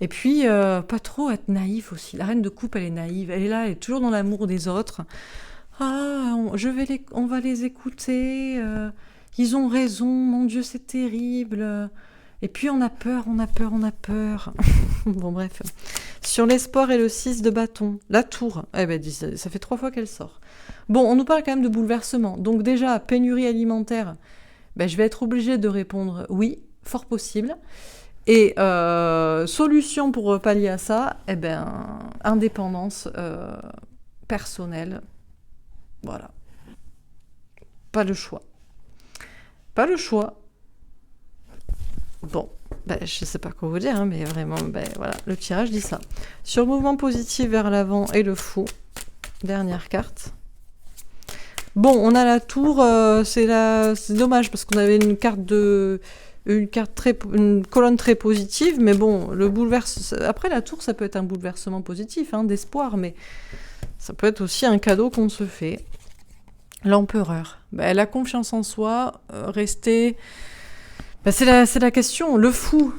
Et puis, pas trop être naïf aussi. La reine de coupe, elle est naïve. Elle est là, elle est toujours dans l'amour des autres. Ah, on va les écouter. Ils ont raison. Mon Dieu, c'est terrible. Et puis, on a peur. Bon, bref. Sur l'espoir et le 6 de bâton. La tour. Ça fait 3 fois qu'elle sort. Bon, on nous parle quand même de bouleversement. Donc déjà, pénurie alimentaire. Je vais être obligée de répondre oui, fort possible. Et solution pour pallier à ça, indépendance personnelle. Voilà. Pas le choix. Bon, je sais pas quoi vous dire, mais vraiment, voilà, le tirage dit ça. Sur mouvement positif vers l'avant et le fou, dernière carte. Bon, on a la tour, c'est dommage parce qu'on avait une colonne très positive, mais bon, après la tour, ça peut être un bouleversement positif, d'espoir, mais ça peut être aussi un cadeau qu'on se fait. L'empereur, la confiance en soi, rester... c'est la question. Le fou,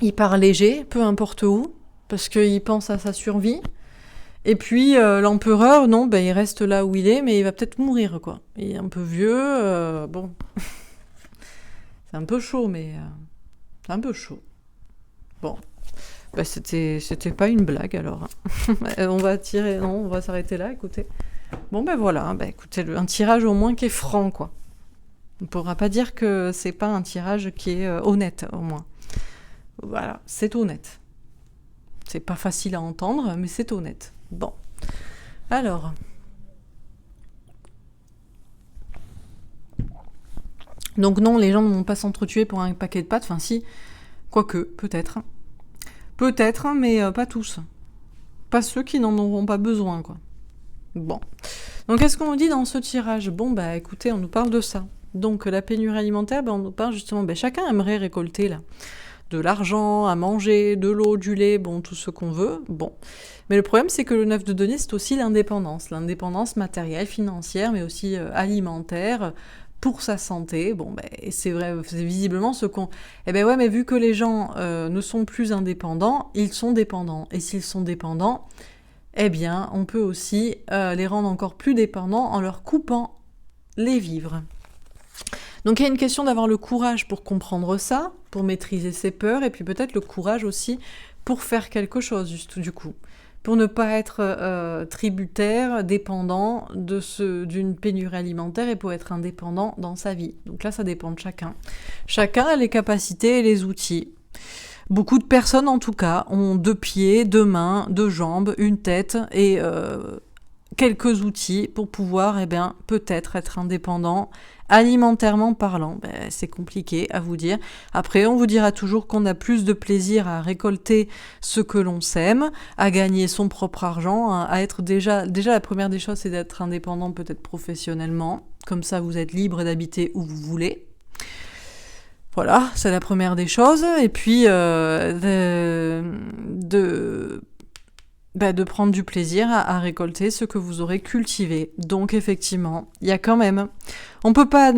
il part léger, peu importe où, parce qu'il pense à sa survie. Et puis l'empereur, non, il reste là où il est, mais il va peut-être mourir, quoi. Il est un peu vieux, bon... C'est un peu chaud, mais... c'est un peu chaud. Bon. C'était pas une blague, alors. On va s'arrêter là, écoutez. Bon, voilà. Écoutez, un tirage au moins qui est franc, quoi. On ne pourra pas dire que c'est pas un tirage qui est honnête, au moins. Voilà, c'est honnête. C'est pas facile à entendre, mais c'est honnête. Bon. Alors... Donc non, les gens ne vont pas s'entretuer pour un paquet de pâtes. Enfin si, quoique, peut-être. Peut-être, mais pas tous. Pas ceux qui n'en auront pas besoin, quoi. Bon. Donc qu'est-ce qu'on nous dit dans ce tirage? Bon, écoutez, on nous parle de ça. Donc la pénurie alimentaire, on nous parle justement... chacun aimerait récolter, là, de l'argent, à manger, de l'eau, du lait, bon, tout ce qu'on veut. Bon. Mais le problème, c'est que le 9 de denier, c'est aussi l'indépendance. L'indépendance matérielle, financière, mais aussi alimentaire... pour sa santé, c'est vrai, c'est visiblement ce qu'on... mais vu que les gens ne sont plus indépendants, ils sont dépendants. Et s'ils sont dépendants, on peut aussi les rendre encore plus dépendants en leur coupant les vivres. Donc il y a une question d'avoir le courage pour comprendre ça, pour maîtriser ses peurs, et puis peut-être le courage aussi pour faire quelque chose, juste du coup. pour ne pas être tributaire, dépendant d'une pénurie alimentaire et pour être indépendant dans sa vie. Donc là, ça dépend de chacun. Chacun a les capacités et les outils. Beaucoup de personnes, en tout cas, ont 2 pieds, 2 mains, 2 jambes, une tête et quelques outils pour pouvoir, peut-être être indépendant alimentairement parlant. C'est compliqué à vous dire. Après, on vous dira toujours qu'on a plus de plaisir à récolter ce que l'on sème, à gagner son propre argent, à être déjà la première des choses, c'est d'être indépendant peut-être professionnellement. Comme ça, vous êtes libre d'habiter où vous voulez. Voilà, c'est la première des choses. Et puis, de prendre du plaisir à récolter ce que vous aurez cultivé. Donc effectivement, il y a quand même... on peut pas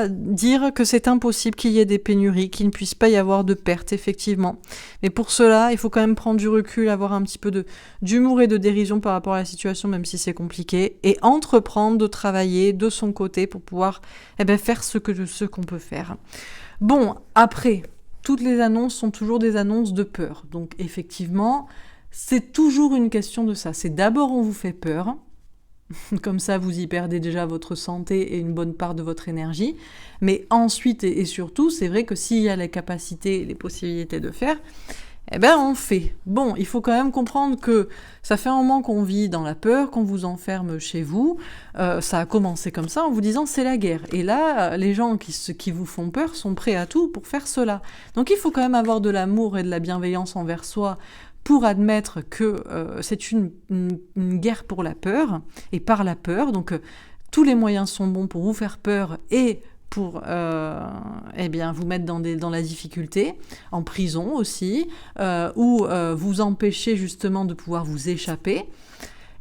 dire que c'est impossible qu'il y ait des pénuries, qu'il ne puisse pas y avoir de pertes, effectivement. Mais pour cela, il faut quand même prendre du recul, avoir un petit peu d'humour et de dérision par rapport à la situation, même si c'est compliqué, et entreprendre de travailler de son côté pour pouvoir faire ce qu'on peut faire. Bon, après, toutes les annonces sont toujours des annonces de peur. Donc effectivement... c'est toujours une question de ça. C'est d'abord on vous fait peur, comme ça vous y perdez déjà votre santé et une bonne part de votre énergie, mais ensuite et surtout, c'est vrai que s'il y a les capacités et les possibilités de faire, on fait. Bon, il faut quand même comprendre que ça fait un moment qu'on vit dans la peur, qu'on vous enferme chez vous. Ça a commencé comme ça en vous disant c'est la guerre. Et là, les gens qui vous font peur sont prêts à tout pour faire cela. Donc il faut quand même avoir de l'amour et de la bienveillance envers soi pour admettre que c'est une guerre pour la peur et par la peur. Donc tous les moyens sont bons pour vous faire peur et pour vous mettre dans la difficulté, en prison aussi, ou vous empêcher justement de pouvoir vous échapper.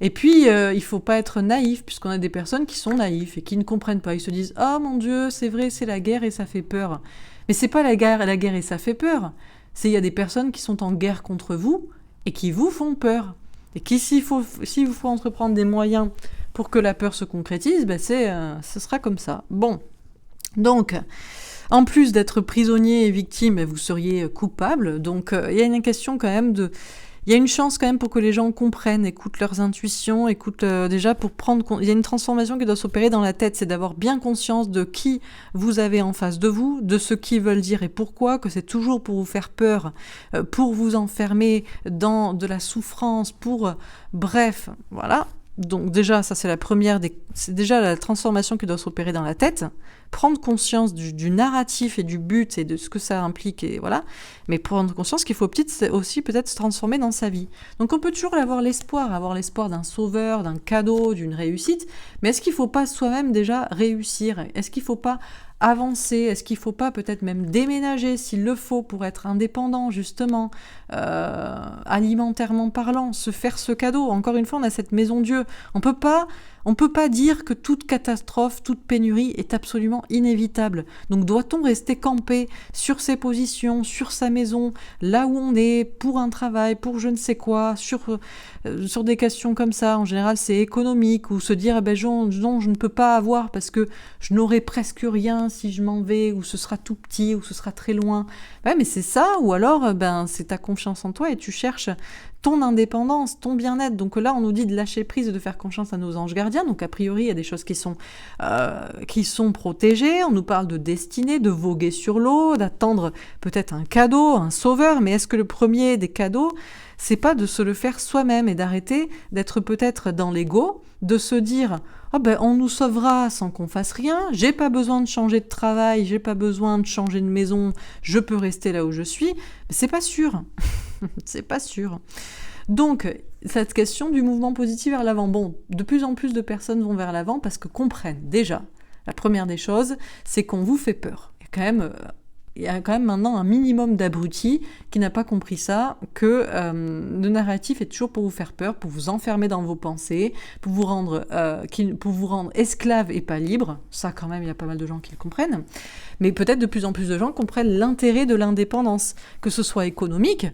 Et puis, il faut pas être naïf, puisqu'on a des personnes qui sont naïfs et qui ne comprennent pas. Ils se disent « Oh mon Dieu, c'est vrai, c'est la guerre et ça fait peur. » Mais c'est pas la guerre et ça fait peur. Il y a des personnes qui sont en guerre contre vous et qui vous font peur. Et s'il vous faut entreprendre des moyens pour que la peur se concrétise, ce sera comme ça. Bon. Donc, en plus d'être prisonnier et victime, vous seriez coupable. Donc, il y a une question quand même il y a une chance quand même pour que les gens comprennent, écoutent leurs intuitions, déjà pour prendre... Il y a une transformation qui doit s'opérer dans la tête, c'est d'avoir bien conscience de qui vous avez en face de vous, de ce qu'ils veulent dire et pourquoi, que c'est toujours pour vous faire peur, pour vous enfermer dans de la souffrance, bref, voilà. Donc déjà, ça c'est c'est déjà la transformation qui doit s'opérer dans la tête, prendre conscience du narratif et du but et de ce que ça implique, et voilà, mais prendre conscience qu'il faut aussi peut-être se transformer dans sa vie. Donc on peut toujours avoir l'espoir d'un sauveur, d'un cadeau, d'une réussite, mais est-ce qu'il ne faut pas soi-même déjà réussir ? Est-ce qu'il ne faut pas avancer ? Est-ce qu'il ne faut pas peut-être même déménager s'il le faut pour être indépendant, justement, alimentairement parlant, se faire ce cadeau ? Encore une fois, on a cette maison Dieu. On peut pas dire que toute catastrophe, toute pénurie est absolument inévitable. Donc doit-on rester campé sur ses positions, sur sa maison, là où on est, pour un travail, pour je ne sais quoi, sur des questions comme ça? En général, c'est économique, ou se dire non, je ne peux pas avoir parce que je n'aurai presque rien si je m'en vais, ou ce sera tout petit, ou ce sera très loin. Ouais, mais c'est ça, ou alors c'est ta confiance en toi et tu cherches ton indépendance, ton bien-être. Donc là, on nous dit de lâcher prise et de faire confiance à nos anges gardiens. Donc a priori, il y a des choses qui sont protégées. On nous parle de destinée, de voguer sur l'eau, d'attendre peut-être un cadeau, un sauveur. Mais est-ce que le premier des cadeaux, c'est pas de se le faire soi-même et d'arrêter d'être peut-être dans l'ego, de se dire on nous sauvera sans qu'on fasse rien, j'ai pas besoin de changer de travail, j'ai pas besoin de changer de maison, je peux rester là où je suis. Mais c'est pas sûr. C'est pas sûr. Donc, cette question du mouvement positif vers l'avant, de plus en plus de personnes vont vers l'avant parce que comprennent déjà, la première des choses, c'est qu'on vous fait peur. Il y a quand même maintenant un minimum d'abrutis qui n'a pas compris ça, que le narratif est toujours pour vous faire peur, pour vous enfermer dans vos pensées, pour vous rendre esclave et pas libre. Ça, quand même, il y a pas mal de gens qui le comprennent. Mais peut-être de plus en plus de gens comprennent l'intérêt de l'indépendance, que ce soit économique,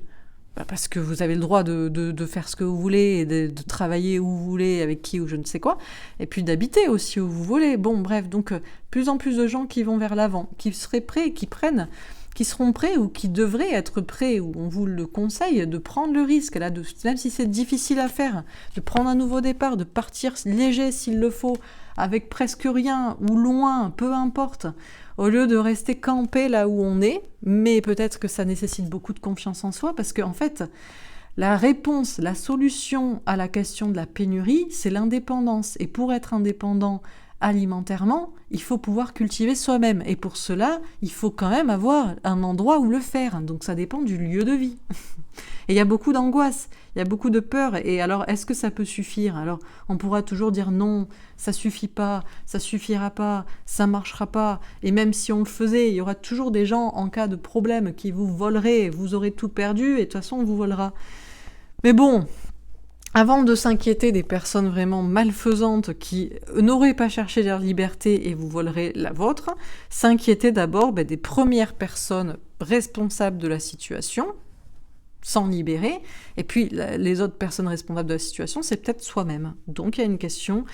parce que vous avez le droit de faire ce que vous voulez, et de travailler où vous voulez, avec qui ou je ne sais quoi, et puis d'habiter aussi où vous voulez. Bon, bref, donc plus en plus de gens qui vont vers l'avant, qui seraient prêts et qui prennent qui seront prêts ou qui devraient être prêts, ou on vous le conseille, de prendre le risque, là, même si c'est difficile à faire, de prendre un nouveau départ, de partir léger s'il le faut, avec presque rien, ou loin, peu importe, au lieu de rester campé là où on est, mais peut-être que ça nécessite beaucoup de confiance en soi, parce qu'en fait, la réponse, la solution à la question de la pénurie, c'est l'indépendance. Et pour être indépendant alimentairement, il faut pouvoir cultiver soi-même. Et pour cela, il faut quand même avoir un endroit où le faire. Donc ça dépend du lieu de vie. Et il y a beaucoup d'angoisse, il y a beaucoup de peur. Et alors, est-ce que ça peut suffire ? Alors, on pourra toujours dire non, ça suffit pas, ça suffira pas, ça marchera pas. Et même si on le faisait, il y aura toujours des gens en cas de problème qui vous voleraient, vous aurez tout perdu et de toute façon, on vous volera. Mais bon, avant de s'inquiéter des personnes vraiment malfaisantes qui n'auraient pas cherché leur liberté et vous voleraient la vôtre, s'inquiéter d'abord des premières personnes responsables de la situation, s'en libérer, et puis les autres personnes responsables de la situation, c'est peut-être soi-même. Donc il y a une question,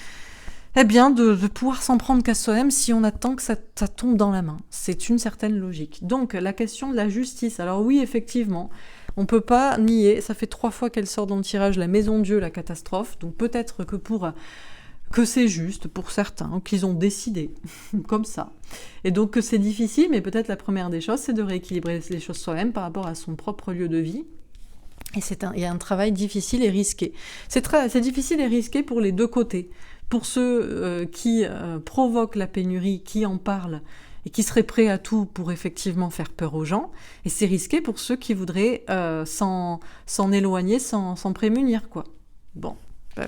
de pouvoir s'en prendre qu'à soi-même si on attend que ça tombe dans la main. C'est une certaine logique. Donc la question de la justice, alors oui, effectivement, on peut pas nier, ça fait 3 fois qu'elle sort dans le tirage, la Maison Dieu, la catastrophe, donc peut-être que c'est juste pour certains, qu'ils ont décidé, comme ça. Et donc que c'est difficile, mais peut-être la première des choses, c'est de rééquilibrer les choses soi-même par rapport à son propre lieu de vie. Et il y a un travail difficile et risqué. C'est difficile et risqué pour les deux côtés. Pour ceux qui provoquent la pénurie, qui en parlent, et qui seraient prêts à tout pour effectivement faire peur aux gens. Et c'est risqué pour ceux qui voudraient s'en éloigner, s'en prémunir, quoi. Bon.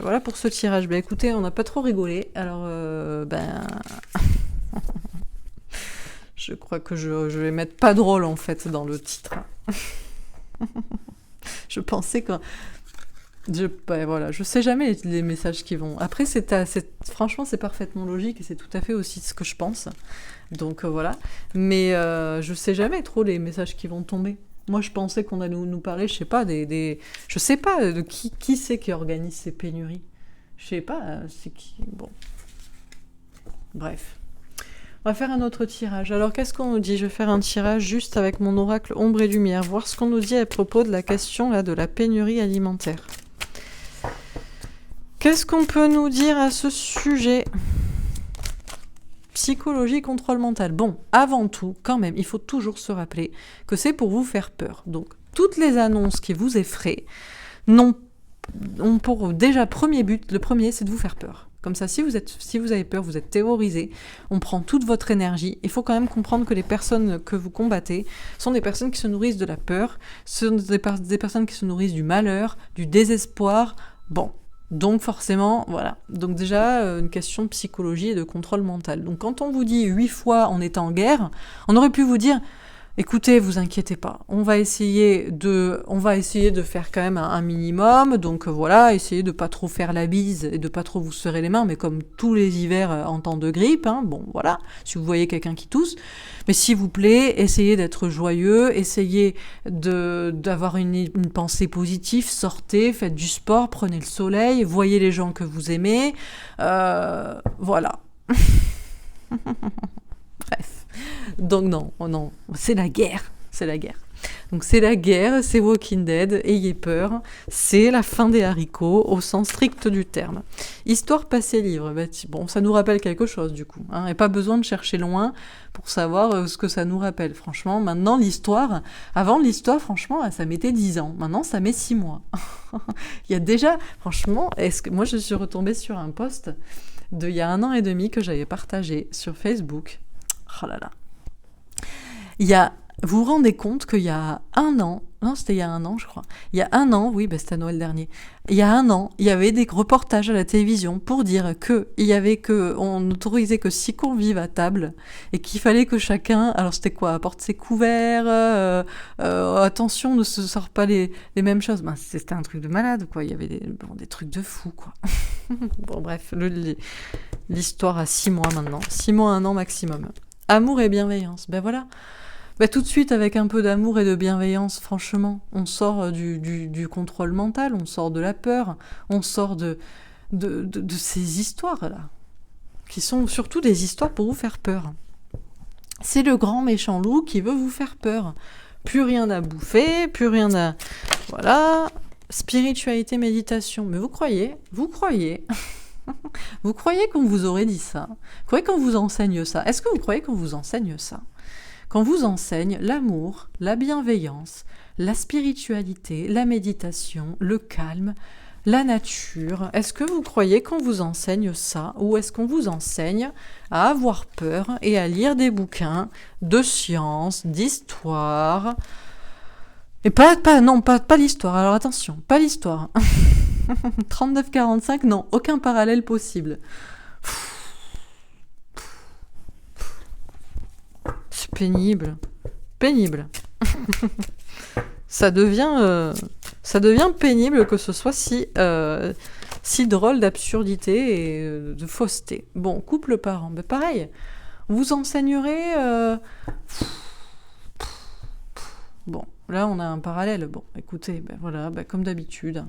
Voilà pour ce tirage. Écoutez, on n'a pas trop rigolé, alors je crois que je vais mettre pas drôle en fait dans le titre. Je pensais que je sais jamais les messages qui vont. Après, franchement, c'est parfaitement logique et c'est tout à fait aussi ce que je pense. Donc voilà. Mais je sais jamais trop les messages qui vont tomber. Moi, je pensais qu'on allait nous parler, je sais pas, je sais pas de qui c'est qui organise ces pénuries. Je sais pas, c'est qui. Bon. Bref. On va faire un autre tirage. Alors, qu'est-ce qu'on nous dit ? Je vais faire un tirage juste avec mon oracle ombre et lumière, voir ce qu'on nous dit à propos de la question là, de la pénurie alimentaire. Qu'est-ce qu'on peut nous dire à ce sujet ? Psychologie, contrôle mental. Bon, avant tout, quand même, il faut toujours se rappeler que c'est pour vous faire peur. Donc, toutes les annonces qui vous effraient ont pour déjà premier but, le premier, c'est de vous faire peur. Comme ça, si vous avez peur, vous êtes terrorisé, on prend toute votre énergie. Il faut quand même comprendre que les personnes que vous combattez sont des personnes qui se nourrissent de la peur, sont des personnes qui se nourrissent du malheur, du désespoir. Bon. Donc forcément, voilà. Donc déjà, une question de psychologie et de contrôle mental. Donc quand on vous dit 8 fois on est en guerre, on aurait pu vous dire, écoutez, vous inquiétez pas, on va essayer de faire quand même un minimum, donc voilà, essayez de pas trop faire la bise et de pas trop vous serrer les mains, mais comme tous les hivers en temps de grippe, bon voilà, si vous voyez quelqu'un qui tousse, mais s'il vous plaît, essayez d'être joyeux, essayez d'avoir une pensée positive, sortez, faites du sport, prenez le soleil, voyez les gens que vous aimez, voilà. Bref. Donc non, c'est la guerre. Donc c'est la guerre, c'est Walking Dead, ayez peur, c'est la fin des haricots au sens strict du terme. Histoire passée livre, bon, ça nous rappelle quelque chose du coup, et pas besoin de chercher loin pour savoir ce que ça nous rappelle. Franchement, maintenant avant l'histoire, franchement, ça mettait 10 ans, maintenant ça met 6 mois. Il y a déjà, franchement, moi je suis retombée sur un post d'il y a 1 an et demi que j'avais partagé sur Facebook. Oh là là. Vous vous rendez compte qu'il y a 1 an, non, c'était il y a 1 an, je crois. Il y a 1 an, oui, c'était à Noël dernier. Il y a 1 an, il y avait des reportages à la télévision pour dire on n'autorisait que 6 convives à table et qu'il fallait que chacun, alors c'était quoi, apporte ses couverts, attention, ne se sort pas les mêmes choses. C'était un truc de malade, quoi. Il y avait des trucs de fou, quoi. Bon, bref, l'histoire a 6 mois maintenant. 6 mois, 1 an maximum. Amour et bienveillance, voilà. Tout de suite, avec un peu d'amour et de bienveillance, franchement, on sort du contrôle mental, on sort de la peur, on sort de ces histoires-là, qui sont surtout des histoires pour vous faire peur. C'est le grand méchant loup qui veut vous faire peur. Plus rien à bouffer, plus rien à... Voilà. Spiritualité, méditation. Mais vous croyez vous croyez qu'on vous aurait dit ça? Vous croyez qu'on vous enseigne ça? Est-ce que vous croyez qu'on vous enseigne ça? Qu'on vous enseigne l'amour, la bienveillance, la spiritualité, la méditation, le calme, la nature. Est-ce que vous croyez qu'on vous enseigne ça? Ou est-ce qu'on vous enseigne à avoir peur et à lire des bouquins de science, d'histoire? Et pas l'histoire. Alors attention, pas l'histoire. 39-45, non, aucun parallèle possible. C'est pénible. Pénible. Ça devient pénible que ce soit si drôle d'absurdité et de fausseté. Bon, couple parent, ben pareil. Vous enseignerez... Bon, là on a un parallèle. Bon, écoutez, ben voilà, ben comme d'habitude.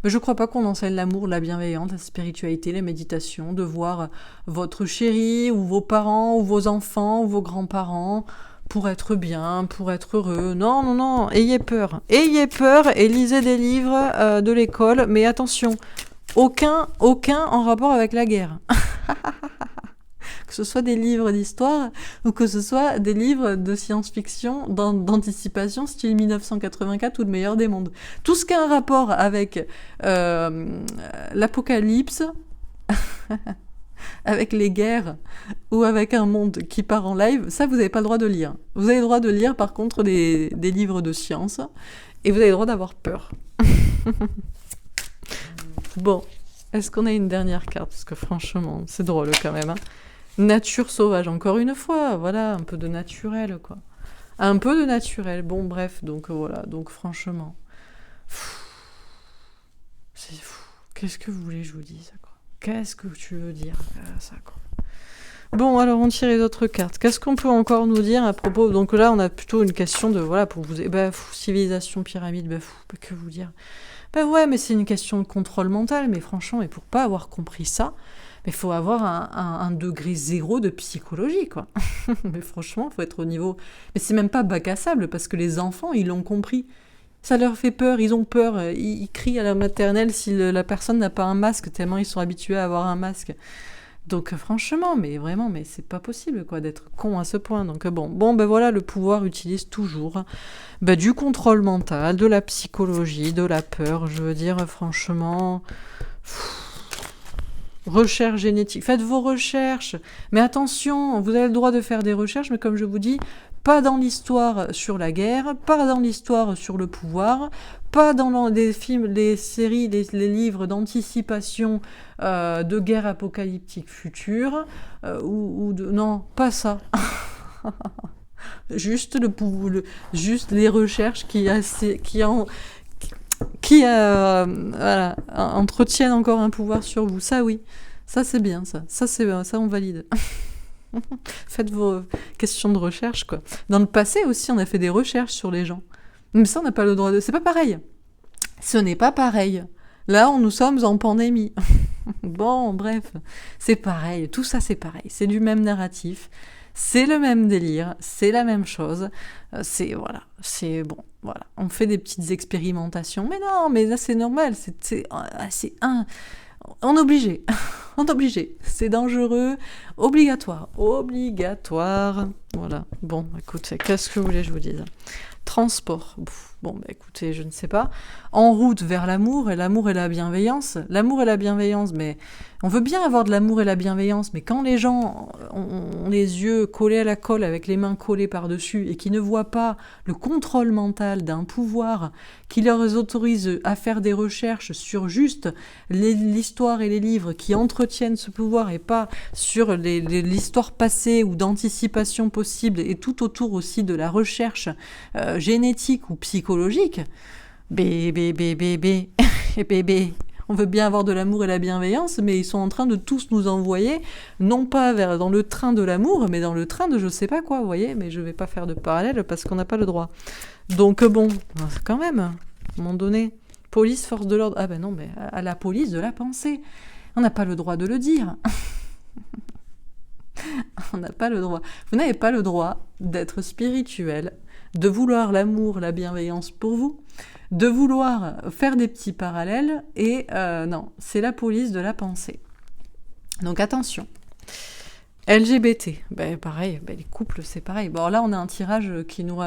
Mais je crois pas qu'on enseigne l'amour, la bienveillance, la spiritualité, la méditation, de voir votre chéri ou vos parents ou vos enfants ou vos grands-parents pour être bien, pour être heureux. Non, non, non, ayez peur. Ayez peur et lisez des livres de l'école, mais attention, aucun en rapport avec la guerre. Que ce soit des livres d'histoire ou que ce soit des livres de science-fiction d'anticipation style 1984 ou Le meilleur des mondes. Tout ce qui a un rapport avec l'apocalypse, avec les guerres ou avec un monde qui part en live, ça vous n'avez pas le droit de lire. Vous avez le droit de lire par contre des livres de science et vous avez le droit d'avoir peur. Bon, est-ce qu'on a une dernière carte? Parce que franchement, c'est drôle quand même. Hein. Nature sauvage, encore une fois, voilà, un peu de naturel, quoi. Un peu de naturel, bon, bref, donc voilà, donc franchement, c'est fou. Qu'est-ce que vous voulez que je vous dise, quoi? Qu'est-ce que tu veux dire, ça, quoi? Bon, alors on tire les autres cartes. Qu'est-ce qu'on peut encore nous dire à propos... Donc là, on a plutôt une question de, voilà, pour vous... civilisation, pyramide, que vous dire? Ouais, mais c'est une question de contrôle mental, mais franchement, et pour pas avoir compris ça... Mais il faut avoir un degré zéro de psychologie, quoi. Mais franchement, il faut être au niveau... Mais c'est même pas bac à sable, parce que les enfants, ils l'ont compris. Ça leur fait peur, ils ont peur. Ils crient à la maternelle si la personne n'a pas un masque, tellement ils sont habitués à avoir un masque. Donc franchement, mais vraiment, mais c'est pas possible, quoi, d'être con à ce point. Donc ben voilà, le pouvoir utilise toujours du contrôle mental, de la psychologie, de la peur. Je veux dire, franchement... Recherche génétique, faites vos recherches, mais attention, vous avez le droit de faire des recherches, mais comme je vous dis, pas dans l'histoire sur la guerre, pas dans l'histoire sur le pouvoir, pas dans les films, les séries, les livres d'anticipation de guerre apocalyptique future, non, pas ça. Juste juste les recherches qui entretiennent encore un pouvoir sur vous. Ça, oui. Ça, c'est bien, ça. Ça, on valide. Faites vos questions de recherche, quoi. Dans le passé aussi, on a fait des recherches sur les gens. Mais ça, on n'a pas le droit de... C'est pas pareil. Ce n'est pas pareil. Là, nous sommes en pandémie. Bon, bref. C'est pareil. Tout ça, c'est pareil. C'est du même narratif. C'est le même délire. C'est la même chose. C'est bon. Voilà, on fait des petites expérimentations. Mais non, mais là, c'est normal. On est obligé. On est obligé. C'est dangereux. Obligatoire. Voilà. Bon, écoutez, qu'est-ce que vous voulez que je vous dise? Transport. Bon, écoutez, je ne sais pas. En route vers l'amour et la bienveillance. L'amour et la bienveillance, mais on veut bien avoir de l'amour et la bienveillance, mais quand les gens ont les yeux collés à la colle avec les mains collées par-dessus et qui ne voient pas le contrôle mental d'un pouvoir qui leur autorise à faire des recherches sur juste l'histoire et les livres qui entretiennent ce pouvoir et pas sur l'histoire passée ou d'anticipation possible et tout autour aussi de la recherche génétique ou psychologique, bébé. On veut bien avoir de l'amour et la bienveillance, mais ils sont en train de tous nous envoyer, non pas dans le train de l'amour, mais dans le train de je sais pas quoi, vous voyez, mais je vais pas faire de parallèle parce qu'on n'a pas le droit. Donc bon, quand même, à un moment donné, police, force de l'ordre, ah ben non, mais à la police de la pensée, on n'a pas le droit de le dire. On n'a pas le droit. Vous n'avez pas le droit d'être spirituel, de vouloir l'amour, la bienveillance pour vous, de vouloir faire des petits parallèles, et non, c'est la police de la pensée. Donc attention. LGBT, ben pareil, ben les couples c'est pareil. Bon là on a un tirage qui nous...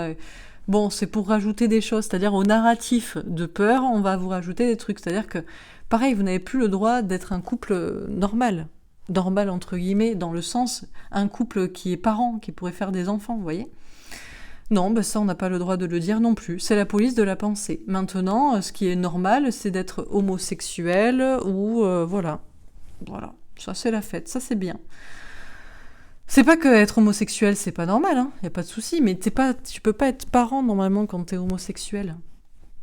Bon, c'est pour rajouter des choses, c'est-à-dire au narratif de peur, on va vous rajouter des trucs. C'est-à-dire que, pareil, vous n'avez plus le droit d'être un couple normal. Normal entre guillemets, dans le sens, un couple qui est parent, qui pourrait faire des enfants, vous voyez ? Non, ben ça on n'a pas le droit de le dire non plus. C'est la police de la pensée. Maintenant, ce qui est normal, c'est d'être homosexuel ou... voilà. Voilà. Ça c'est la fête, ça c'est bien. C'est pas que être homosexuel, c'est pas normal, hein, y a pas de souci, mais tu peux pas être parent normalement quand t'es homosexuel.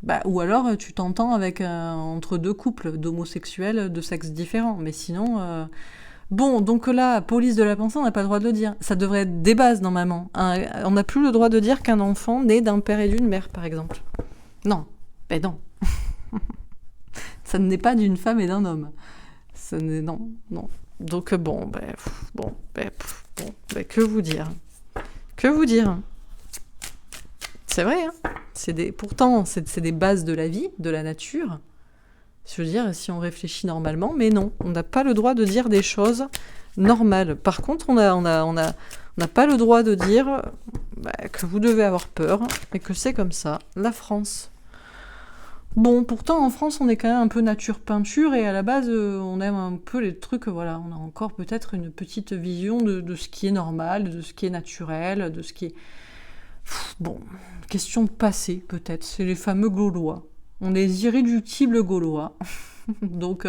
Bah, ou alors tu t'entends avec entre deux couples d'homosexuels de sexes différents, mais sinon... Bon, donc là, police de la pensée, on n'a pas le droit de le dire. Ça devrait être des bases normalement. On n'a plus le droit de dire qu'un enfant naît d'un père et d'une mère, par exemple. Non, ben non. Ça ne naît pas d'une femme et d'un homme. Ça n'est... Non, non. Donc bon, que vous dire? Que vous dire? C'est vrai, hein? Pourtant, c'est des bases de la vie, de la nature. Je veux dire, si on réfléchit normalement, mais non, on n'a pas le droit de dire des choses normales. Par contre, on n'a pas le droit de dire que vous devez avoir peur et que c'est comme ça. La France. Bon, pourtant, en France, on est quand même un peu nature-peinture et à la base, on aime un peu les trucs, voilà, on a encore peut-être une petite vision de ce qui est normal, de ce qui est naturel, de ce qui est... Bon, question de passé, peut-être, c'est les fameux Gaulois. On est les irréductibles Gaulois. Donc,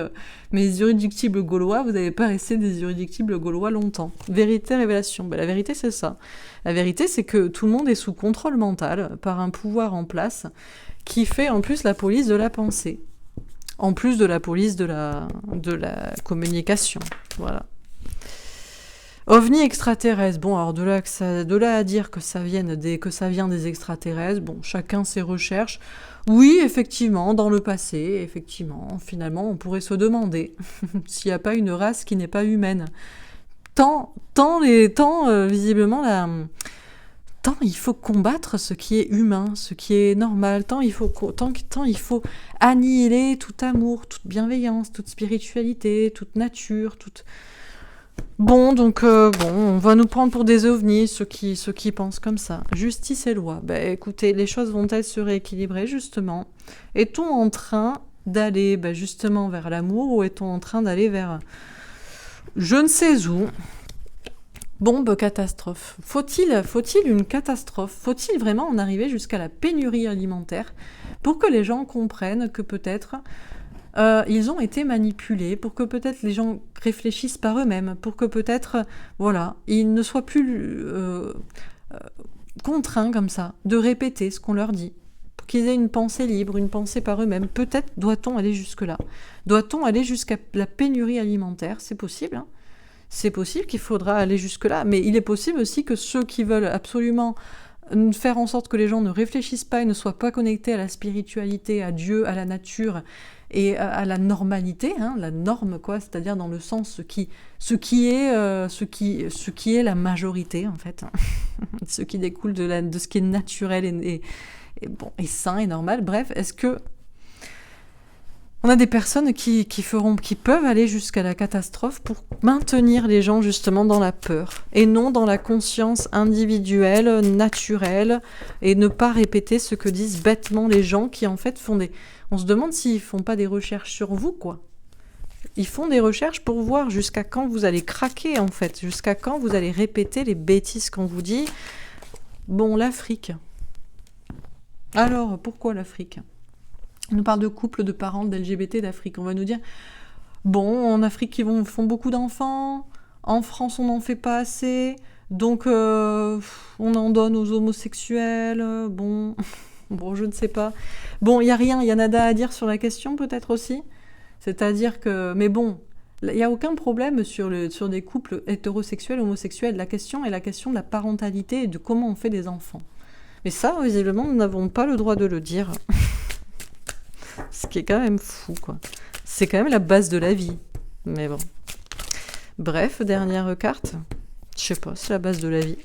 mais les irréductibles Gaulois, vous n'avez pas resté des irréductibles Gaulois longtemps. Vérité, révélation. Ben, la vérité, c'est ça. La vérité, c'est que tout le monde est sous contrôle mental par un pouvoir en place qui fait en plus la police de la pensée. En plus de la police de la communication. Voilà. OVNI extraterrestre. Bon, alors de là à dire que ça vient des extraterrestres, bon, chacun ses recherches. Oui, effectivement, dans le passé, effectivement, finalement, on pourrait se demander s'il n'y a pas une race qui n'est pas humaine. Visiblement, tant il faut combattre ce qui est humain, ce qui est normal, tant il faut annihiler tout amour, toute bienveillance, toute spiritualité, toute nature, toute... Bon, donc, on va nous prendre pour des ovnis, ceux qui pensent comme ça. Justice et loi. Ben, écoutez, les choses vont-elles se rééquilibrer, justement? Est-on en train d'aller, justement, vers l'amour, ou est-on en train d'aller vers je ne sais où? Bombe catastrophe. Faut-il une catastrophe? Faut-il vraiment en arriver jusqu'à la pénurie alimentaire pour que les gens comprennent que peut-être... ils ont été manipulés, pour que peut-être les gens réfléchissent par eux-mêmes, pour que peut-être, voilà, ils ne soient plus contraints comme ça de répéter ce qu'on leur dit, pour qu'ils aient une pensée libre, une pensée par eux-mêmes. Peut-être doit-on aller jusque-là. Doit-on aller jusqu'à la pénurie alimentaire? C'est possible, hein. C'est possible qu'il faudra aller jusque-là, mais il est possible aussi que ceux qui veulent absolument faire en sorte que les gens ne réfléchissent pas et ne soient pas connectés à la spiritualité, à Dieu, à la nature et à la normalité, hein, la norme, quoi, c'est-à-dire dans le sens ce qui est la majorité, en fait, ce qui découle de ce qui est naturel et sain et normal. Bref, est-ce que on a des personnes qui peuvent aller jusqu'à la catastrophe pour maintenir les gens justement dans la peur et non dans la conscience individuelle, naturelle, et ne pas répéter ce que disent bêtement les gens qui en fait on se demande s'ils font pas des recherches sur vous, quoi. Ils font des recherches pour voir jusqu'à quand vous allez craquer, en fait, jusqu'à quand vous allez répéter les bêtises qu'on vous dit. Bon, l'Afrique. Alors, pourquoi l'Afrique ? On nous parle de couples, de parents, d'LGBT, d'Afrique. On va nous dire, bon, en Afrique, ils font beaucoup d'enfants. En France, on n'en fait pas assez. Donc, on en donne aux homosexuels. Bon, je ne sais pas. Bon, il n'y a rien, il y a nada à dire sur la question, peut-être aussi. C'est-à-dire que... Mais bon, il n'y a aucun problème sur des couples hétérosexuels, homosexuels. La question est la question de la parentalité et de comment on fait des enfants. Mais ça, visiblement, nous n'avons pas le droit de le dire. Ce qui est quand même fou, quoi. C'est quand même la base de la vie. Mais bon. Bref, dernière carte. Je sais pas, c'est la base de la vie.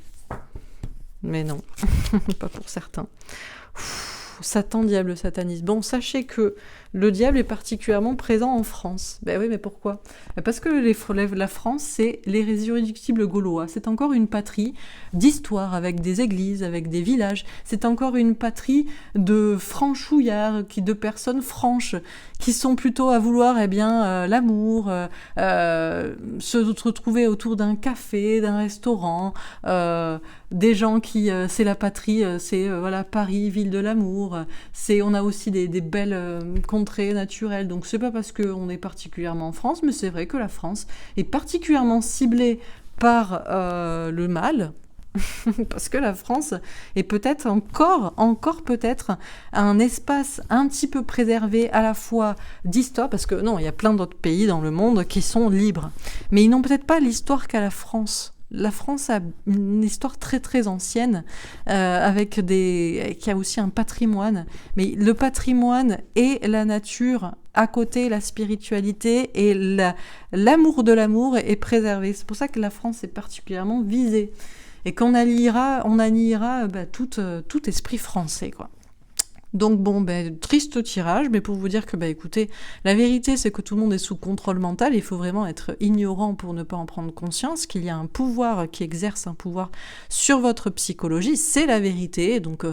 Mais non, pas pour certains. Satan, diable, satanisme. Bon, sachez que le diable est particulièrement présent en France. Ben oui, mais pourquoi? Parce que la France, c'est les irréductibles gaulois. C'est encore une patrie d'histoire, avec des églises, avec des villages. C'est encore une patrie de franchouillards, de personnes franches, qui sont plutôt à vouloir l'amour, se retrouver autour d'un café, d'un restaurant, des gens qui... c'est la patrie, voilà, Paris, ville de l'amour. On a aussi des belles contrées naturelles. Donc c'est pas parce qu'on est particulièrement en France, mais c'est vrai que la France est particulièrement ciblée par le mal. Parce que la France est peut-être encore peut-être un espace un petit peu préservé à la fois d'histoire, parce que non, il y a plein d'autres pays dans le monde qui sont libres, mais ils n'ont peut-être pas l'histoire qu'a la France. La France a une histoire très très ancienne, qui a aussi un patrimoine, mais le patrimoine et la nature à côté, la spiritualité et l'amour de l'amour est préservé. C'est pour ça que la France est particulièrement visée. Et qu'on annihiera tout esprit français, quoi. Donc bon, triste tirage, mais pour vous dire que, écoutez, la vérité, c'est que tout le monde est sous contrôle mental, il faut vraiment être ignorant pour ne pas en prendre conscience, qu'il y a un pouvoir qui exerce un pouvoir sur votre psychologie, c'est la vérité, donc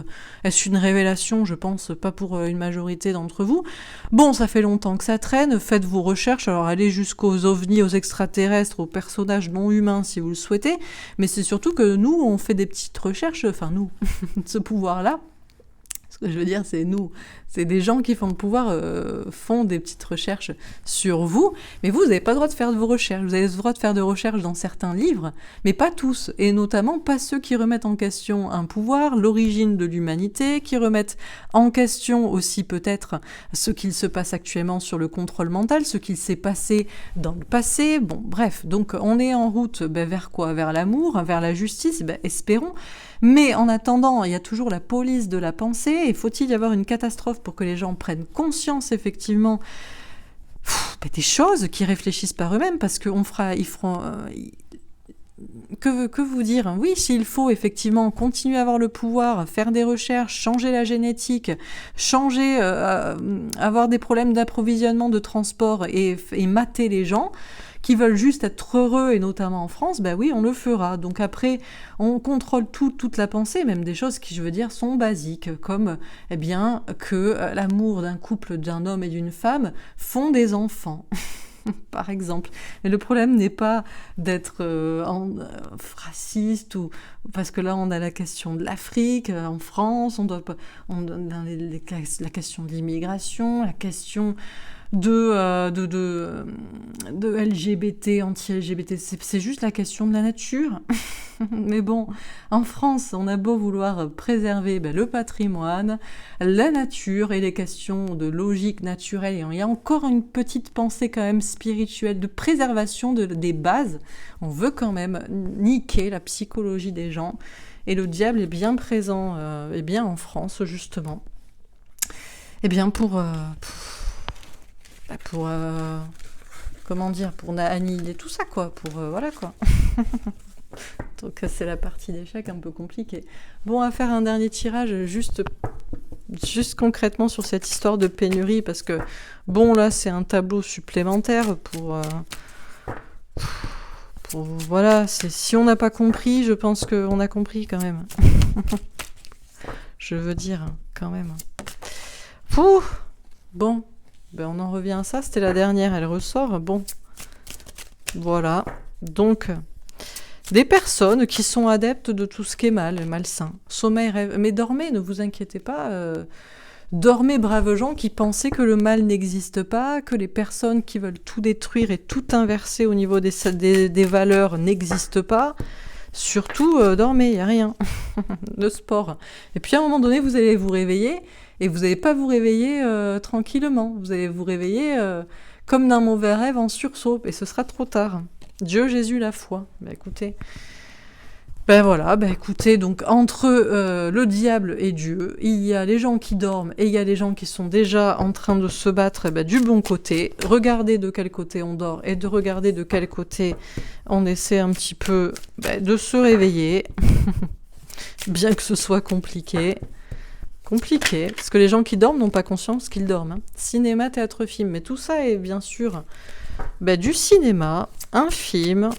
est-ce une révélation? Je pense pas pour une majorité d'entre vous. Bon, ça fait longtemps que ça traîne, faites vos recherches, alors allez jusqu'aux ovnis, aux extraterrestres, aux personnages non humains si vous le souhaitez, mais c'est surtout que nous, on fait des petites recherches, enfin nous, ce pouvoir-là, ce que je veux dire, c'est nous. C'est des gens qui font le pouvoir, font des petites recherches sur vous, mais vous n'avez pas le droit de faire de vos recherches. Vous avez le droit de faire des recherches dans certains livres, mais pas tous, et notamment pas ceux qui remettent en question un pouvoir, l'origine de l'humanité, qui remettent en question aussi peut-être ce qu'il se passe actuellement sur le contrôle mental, ce qu'il s'est passé dans le passé. Bon, bref, donc on est en route vers quoi? Vers l'amour, vers la justice, espérons. Mais en attendant, il y a toujours la police de la pensée, et faut-il y avoir une catastrophe pour que les gens prennent conscience effectivement des choses, qui réfléchissent par eux-mêmes, parce qu'ils feront... Que vous dire? Oui, s'il faut effectivement continuer à avoir le pouvoir, faire des recherches, changer la génétique, avoir des problèmes d'approvisionnement, de transport et mater les gens qui veulent juste être heureux, et notamment en France, oui, on le fera. Donc après, on contrôle toute la pensée, même des choses qui, je veux dire, sont basiques, comme que l'amour d'un couple, d'un homme et d'une femme font des enfants. Par exemple. Mais le problème n'est pas d'être raciste, ou parce que là on a la question de l'Afrique, en France, la question de l'immigration, la question de LGBT, anti-LGBT, c'est juste la question de la nature. Mais bon, en France, on a beau vouloir préserver le patrimoine, la nature et les questions de logique naturelle, et il y a encore une petite pensée quand même spirituelle de préservation des bases. On veut quand même niquer la psychologie des gens, et le diable est bien présent en France, justement. Pour annihiler tout ça, quoi, voilà, quoi. Donc c'est la partie d'échec un peu compliquée. Bon, on va faire un dernier tirage, juste concrètement sur cette histoire de pénurie, parce que, bon, là, c'est un tableau supplémentaire pour voilà, si on n'a pas compris, je pense qu'on a compris, quand même. Je veux dire, quand même. Bon. On en revient à ça, c'était la dernière, elle ressort. Bon, voilà. Donc, des personnes qui sont adeptes de tout ce qui est malsain. Sommeil, rêve. Mais dormez, ne vous inquiétez pas. Dormez, braves gens qui pensaient que le mal n'existe pas, que les personnes qui veulent tout détruire et tout inverser au niveau des valeurs n'existent pas. Surtout, dormez, il n'y a rien. Le sport. Et puis à un moment donné, vous allez vous réveiller, et vous n'allez pas vous réveiller tranquillement. Vous allez vous réveiller comme d'un mauvais rêve en sursaut, et ce sera trop tard. Dieu, Jésus, la foi. Écoutez, Ben voilà, ben écoutez, donc entre le diable et Dieu, il y a les gens qui dorment et il y a les gens qui sont déjà en train de se battre du bon côté. Regardez de quel côté on dort et de regarder de quel côté on essaie un petit peu de se réveiller, bien que ce soit compliqué. Compliqué, parce que les gens qui dorment n'ont pas conscience qu'ils dorment. Hein. Cinéma, théâtre, film, mais tout ça est bien sûr du cinéma, un film...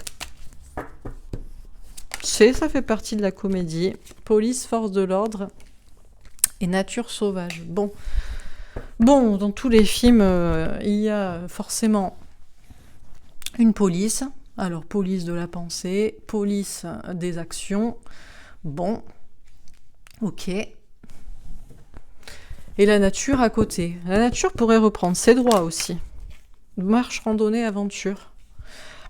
Ça fait partie de la comédie. Police, force de l'ordre et nature sauvage. Bon, dans tous les films, il y a forcément une police. Alors, police de la pensée, police des actions. Bon, ok. Et la nature à côté. La nature pourrait reprendre ses droits aussi. Marche, randonnée, aventure.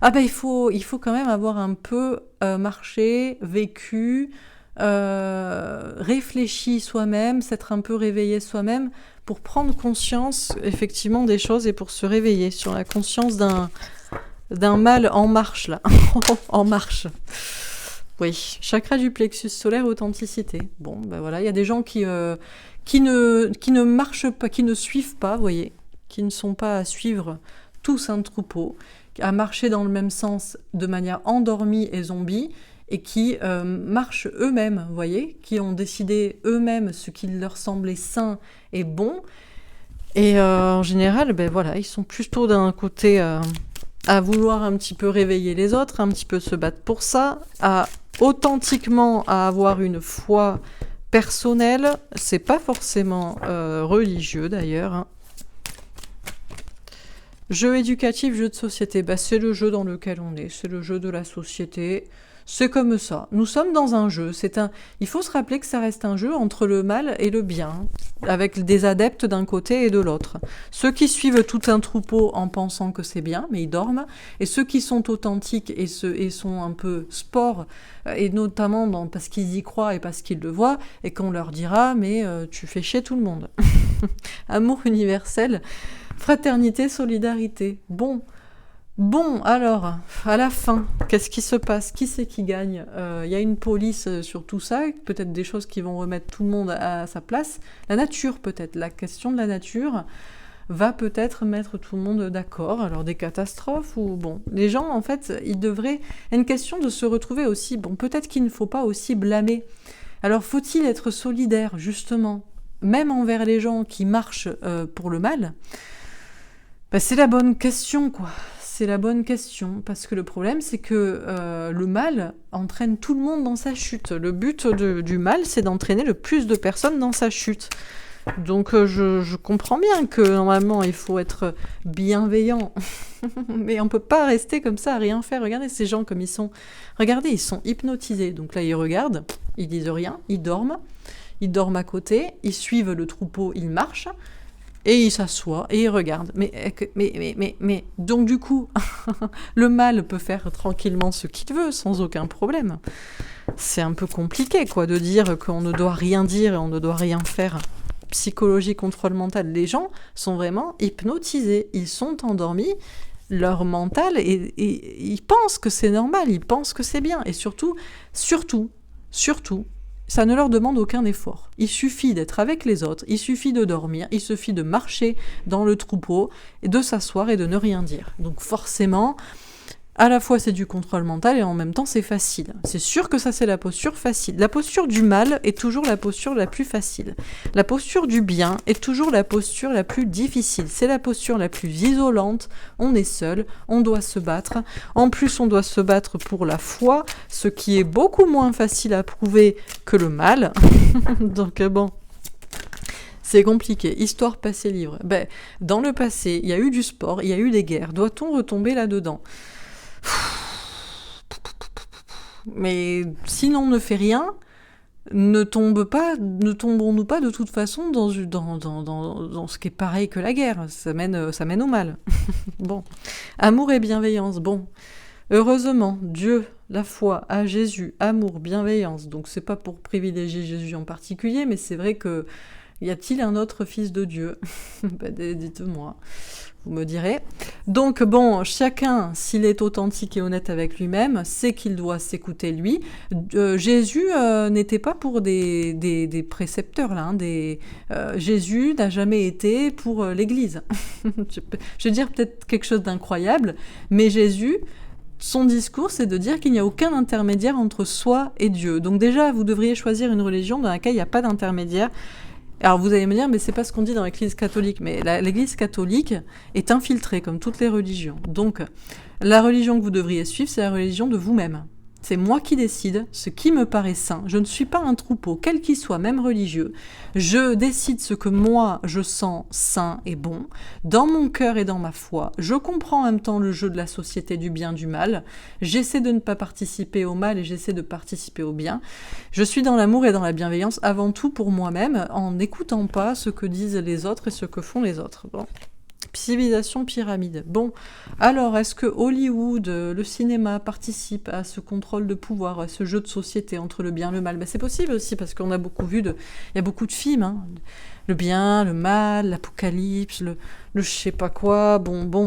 Ah il faut quand même avoir un peu marché, vécu, réfléchi soi-même, s'être un peu réveillé soi-même pour prendre conscience effectivement des choses et pour se réveiller sur la conscience d'un mal en marche là, en marche. Oui, chakra du plexus solaire, authenticité. Bon, voilà, il y a des gens qui ne marchent pas, qui ne suivent pas, vous voyez, qui ne sont pas à suivre tous un troupeau, à marcher dans le même sens de manière endormie et zombie, et qui marchent eux-mêmes, vous voyez, qui ont décidé eux-mêmes ce qui leur semblait sain et bon. Et en général, voilà, ils sont plutôt d'un côté à vouloir un petit peu réveiller les autres, un petit peu se battre pour ça, authentiquement à avoir une foi personnelle. C'est pas forcément religieux d'ailleurs, hein. Jeu éducatif, jeu de société, c'est le jeu dans lequel on est, c'est le jeu de la société, c'est comme ça. Nous sommes dans un jeu, il faut se rappeler que ça reste un jeu entre le mal et le bien, avec des adeptes d'un côté et de l'autre. Ceux qui suivent tout un troupeau en pensant que c'est bien, mais ils dorment, et ceux qui sont authentiques et sont un peu sport, et notamment parce qu'ils y croient et parce qu'ils le voient, et qu'on leur dira, mais tu fais chier tout le monde. Amour universel. Fraternité, solidarité. Bon, alors, à la fin, qu'est-ce qui se passe? Qui c'est qui gagne? Y a une police sur tout ça, peut-être des choses qui vont remettre tout le monde à sa place. La nature, peut-être. La question de la nature va peut-être mettre tout le monde d'accord. Alors, des catastrophes ou... Bon, les gens, en fait, ils devraient... Il y a une question de se retrouver aussi... Bon, peut-être qu'il ne faut pas aussi blâmer. Alors, faut-il être solidaire, justement, même envers les gens qui marchent pour le mal? C'est la bonne question, quoi. C'est la bonne question. Parce que le problème, c'est que le mal entraîne tout le monde dans sa chute. Le but du mal, c'est d'entraîner le plus de personnes dans sa chute. Donc, je comprends bien que, normalement, il faut être bienveillant. Mais on peut pas rester comme ça à rien faire. Regardez ces gens comme ils sont. Regardez, ils sont hypnotisés. Donc là, ils regardent, ils disent rien, ils dorment. Ils dorment à côté, ils suivent le troupeau, ils marchent. Et il s'assoit et il regarde. Mais donc du coup, le mal peut faire tranquillement ce qu'il veut, sans aucun problème. C'est un peu compliqué, quoi, de dire qu'on ne doit rien dire et on ne doit rien faire. Psychologie, contrôle mental. Les gens sont vraiment hypnotisés. Ils sont endormis. Leur mental, et ils pensent que c'est normal, ils pensent que c'est bien. Et surtout, ça ne leur demande aucun effort. Il suffit d'être avec les autres, il suffit de dormir, il suffit de marcher dans le troupeau, et de s'asseoir et de ne rien dire. Donc forcément, à la fois c'est du contrôle mental et en même temps c'est facile. C'est sûr que ça c'est la posture facile. La posture du mal est toujours la posture la plus facile. La posture du bien est toujours la posture la plus difficile. C'est la posture la plus isolante. On est seul, on doit se battre. En plus on doit se battre pour la foi, ce qui est beaucoup moins facile à prouver que le mal. Donc bon... C'est compliqué. Histoire, passé, livre. Dans le passé, il y a eu du sport, il y a eu des guerres. Doit-on retomber là-dedans ? Mais si l'on ne fait rien, ne tombons-nous pas de toute façon dans ce qui est pareil que la guerre? Ça mène au mal. Bon. Amour et bienveillance. Bon. Heureusement, Dieu, la foi, à Jésus, amour, bienveillance. Donc c'est pas pour privilégier Jésus en particulier, mais c'est vrai que Y a-t-il un autre fils de Dieu? Dites-moi, vous me direz. Donc bon, chacun, s'il est authentique et honnête avec lui-même, sait qu'il doit s'écouter lui. Jésus n'était pas pour des précepteurs, là. Jésus n'a jamais été pour l'Église. Je vais dire peut-être quelque chose d'incroyable, mais Jésus... Son discours, c'est de dire qu'il n'y a aucun intermédiaire entre soi et Dieu. Donc déjà, vous devriez choisir une religion dans laquelle il n'y a pas d'intermédiaire. Alors vous allez me dire, mais c'est pas ce qu'on dit dans l'Église catholique. Mais l'Église catholique est infiltrée, comme toutes les religions. Donc, la religion que vous devriez suivre, c'est la religion de vous-même. C'est moi qui décide ce qui me paraît sain. Je ne suis pas un troupeau, quel qu'il soit, même religieux. Je décide ce que moi, je sens sain et bon, dans mon cœur et dans ma foi. Je comprends en même temps le jeu de la société du bien, du mal. J'essaie de ne pas participer au mal et j'essaie de participer au bien. Je suis dans l'amour et dans la bienveillance avant tout pour moi-même, en n'écoutant pas ce que disent les autres et ce que font les autres. Bon. Civilisation pyramide. Bon, alors est-ce que Hollywood, le cinéma participe à ce contrôle de pouvoir, à ce jeu de société entre le bien et le mal? C'est possible aussi parce qu'on a beaucoup vu il y a beaucoup de films, hein. Le bien, le mal, l'apocalypse, le je sais pas quoi.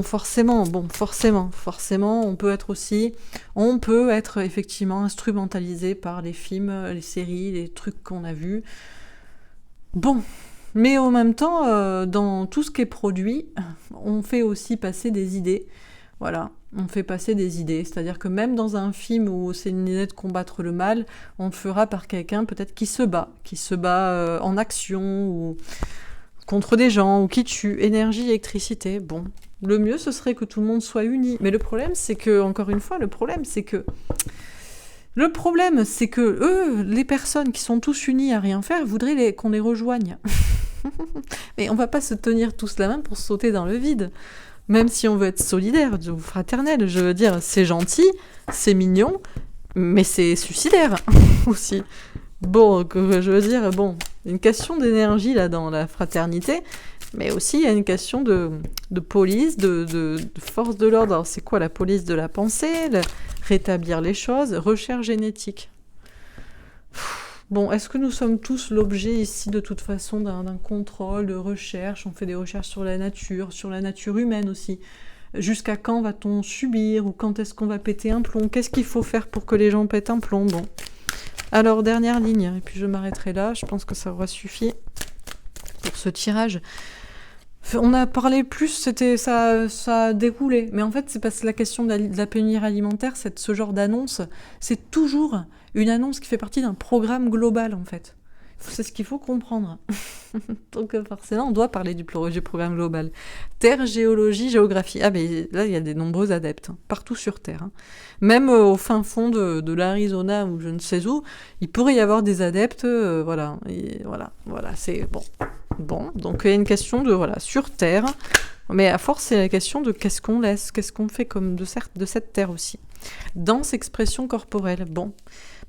Forcément, on peut être effectivement instrumentalisé par les films, les séries, les trucs qu'on a vus. Bon. Mais en même temps, dans tout ce qui est produit, on fait aussi passer des idées. Voilà, on fait passer des idées. C'est-à-dire que même dans un film où c'est une idée de combattre le mal, on le fera par quelqu'un peut-être qui se bat en action ou contre des gens ou qui tue. Énergie, électricité, bon. Le mieux, ce serait que tout le monde soit uni. Mais le problème, c'est que, encore une fois, eux, les personnes qui sont tous unies à rien faire, voudraient qu'on les rejoigne. Mais on va pas se tenir tous la main pour sauter dans le vide. Même si on veut être solidaire ou fraternel, je veux dire, c'est gentil, c'est mignon, mais c'est suicidaire aussi. Bon, je veux dire, une question d'énergie là dans la fraternité, mais aussi il y a une question de police, de force de l'ordre. Alors c'est quoi la police de la pensée, rétablir les choses, recherche génétique. Bon, est-ce que nous sommes tous l'objet ici de toute façon d'un contrôle, de recherche? On fait des recherches sur la nature humaine aussi. Jusqu'à quand va-t-on subir ou quand est-ce qu'on va péter un plomb? Qu'est-ce qu'il faut faire pour que les gens pètent un plomb? Bon. Alors, dernière ligne, et puis je m'arrêterai là, je pense que ça aura suffi pour ce tirage. On a parlé plus, ça a déroulé, mais en fait c'est parce que la question de la pénurie alimentaire, ce genre d'annonce, c'est toujours une annonce qui fait partie d'un programme global en fait. C'est ce qu'il faut comprendre. Donc forcément, on doit parler du programme global. Terre, géologie, géographie. Ah mais là, il y a des nombreux adeptes, hein, partout sur Terre. Hein. Même au fin fond de l'Arizona ou je ne sais où, il pourrait y avoir des adeptes, voilà, c'est bon. Bon, donc il y a une question sur Terre, mais à force, c'est la question de qu'est-ce qu'on laisse, qu'est-ce qu'on fait comme de cette Terre aussi. Danse, expression corporelle, bon.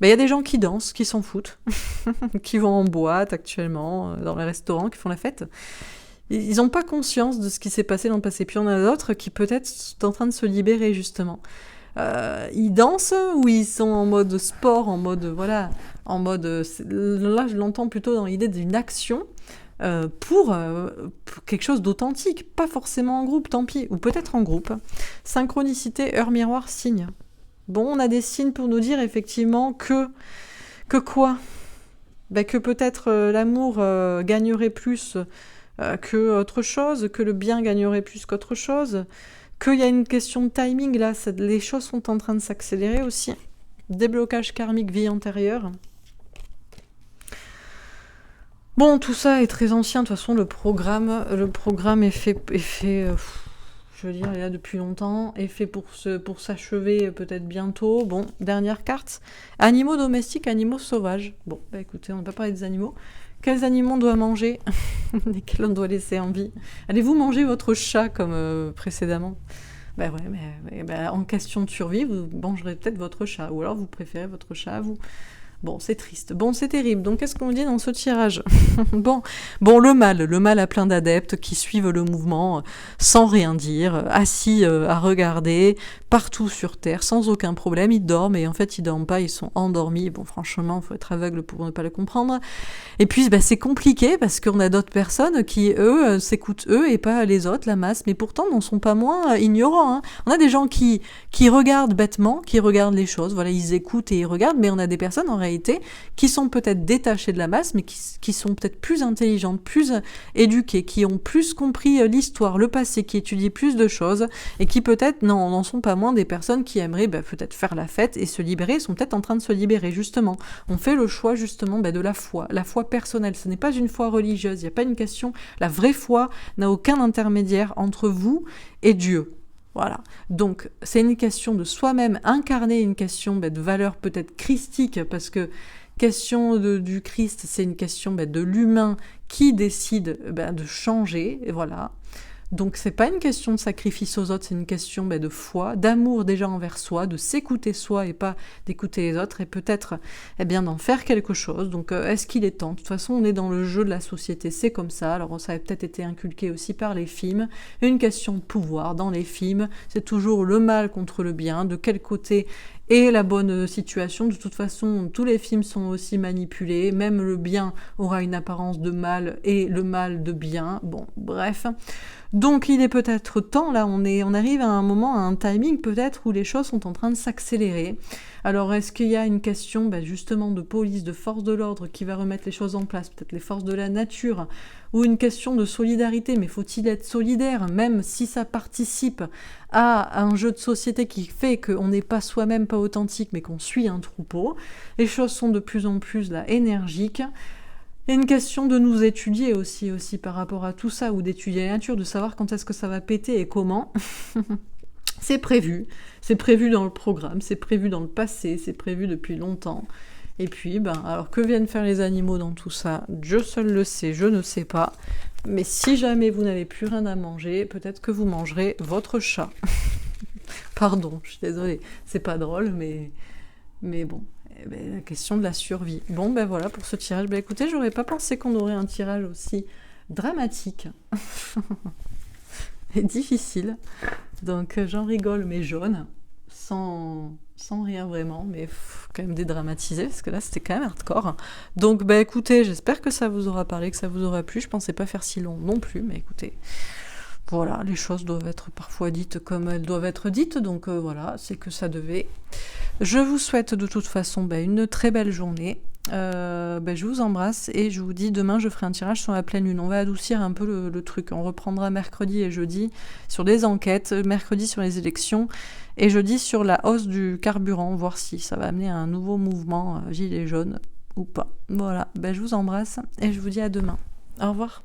Il y a des gens qui dansent, qui s'en foutent, qui vont en boîte actuellement, dans les restaurants, qui font la fête. Ils n'ont pas conscience de ce qui s'est passé dans le passé. Puis il y en a d'autres qui peut-être sont en train de se libérer, justement. Ils dansent ou ils sont en mode sport, là je l'entends plutôt dans l'idée d'une action pour quelque chose d'authentique, pas forcément en groupe, tant pis, ou peut-être en groupe. Synchronicité, heure miroir, signe. Bon, on a des signes pour nous dire effectivement que quoi? Que peut-être l'amour gagnerait plus que autre chose, que le bien gagnerait plus qu'autre chose, qu'il y a une question de timing là, les choses sont en train de s'accélérer aussi. Déblocage karmique, vie antérieure. Bon, tout ça est très ancien, de toute façon le programme est fait je veux dire, il y a depuis longtemps, est fait pour s'achever peut-être bientôt. Bon, dernière carte. Animaux domestiques, animaux sauvages. Bon, écoutez, on n'a pas parlé des animaux. Quels animaux on doit manger? Lesquels on doit laisser en vie? Allez-vous manger votre chat comme précédemment? Ouais, mais en question de survie, vous mangerez peut-être votre chat. Ou alors vous préférez votre chat à vous. Bon, c'est triste. Bon, c'est terrible. Donc, qu'est-ce qu'on dit dans ce tirage? Bon, le mal a plein d'adeptes qui suivent le mouvement sans rien dire, assis à regarder partout sur Terre, sans aucun problème. Ils dorment et en fait, ils dorment pas, ils sont endormis. Bon, franchement, faut être aveugle pour ne pas le comprendre. Et puis, c'est compliqué parce qu'on a d'autres personnes qui, eux, s'écoutent eux et pas les autres, la masse, mais pourtant n'en sont pas moins ignorants. Hein. On a des gens qui regardent bêtement, qui regardent les choses, voilà, ils écoutent et ils regardent, mais on a des personnes en réalité qui sont peut-être détachées de la masse, mais qui sont peut-être plus intelligentes, plus éduquées, qui ont plus compris l'histoire, le passé, qui étudient plus de choses, et qui peut-être n'en sont pas moins des personnes qui aimeraient peut-être faire la fête et se libérer, sont peut-être en train de se libérer, justement. On fait le choix, justement, de la foi personnelle. Ce n'est pas une foi religieuse, il n'y a pas une question. La vraie foi n'a aucun intermédiaire entre vous et Dieu. Voilà. Donc, c'est une question de soi-même incarner, une question de valeur peut-être christique, parce que question du Christ, c'est une question de l'humain qui décide de changer, et voilà. Donc, c'est pas une question de sacrifice aux autres, c'est une question de foi, d'amour déjà envers soi, de s'écouter soi et pas d'écouter les autres, et peut-être d'en faire quelque chose. Donc, est-ce qu'il est temps? De toute façon, on est dans le jeu de la société, c'est comme ça. Alors, ça a peut-être été inculqué aussi par les films. Une question de pouvoir dans les films, c'est toujours le mal contre le bien. De quel côté est la bonne situation? De toute façon, tous les films sont aussi manipulés. Même le bien aura une apparence de mal et le mal de bien. Bon, bref. Donc il est peut-être temps, là on arrive à un moment, à un timing peut-être où les choses sont en train de s'accélérer. Alors est-ce qu'il y a une question justement de police, de force de l'ordre qui va remettre les choses en place, peut-être les forces de la nature, ou une question de solidarité, mais faut-il être solidaire, même si ça participe à un jeu de société qui fait qu'on n'est pas soi-même pas authentique, mais qu'on suit un troupeau. Les choses sont de plus en plus là énergiques. Il y a une question de nous étudier aussi par rapport à tout ça, ou d'étudier la nature, de savoir quand est-ce que ça va péter et comment. C'est prévu dans le programme, c'est prévu dans le passé, c'est prévu depuis longtemps. Et puis, alors que viennent faire les animaux dans tout ça? Dieu seul le sait, je ne sais pas. Mais si jamais vous n'avez plus rien à manger, peut-être que vous mangerez votre chat. Pardon, je suis désolée, c'est pas drôle, mais bon. La question de la survie. Bon, voilà pour ce tirage. Écoutez, j'aurais pas pensé qu'on aurait un tirage aussi dramatique et difficile. Donc, j'en rigole, mais jaune, sans rien vraiment, mais quand même dédramatiser, parce que là, c'était quand même hardcore. Donc, écoutez, j'espère que ça vous aura parlé, que ça vous aura plu. Je pensais pas faire si long non plus, mais écoutez... Voilà, les choses doivent être parfois dites comme elles doivent être dites, donc voilà, c'est que ça devait. Je vous souhaite de toute façon une très belle journée. Je vous embrasse et je vous dis demain je ferai un tirage sur la pleine lune. On va adoucir un peu le truc. On reprendra mercredi et jeudi sur des enquêtes, mercredi sur les élections et jeudi sur la hausse du carburant, voir si ça va amener à un nouveau mouvement gilet jaune ou pas. Voilà, je vous embrasse et je vous dis à demain. Au revoir.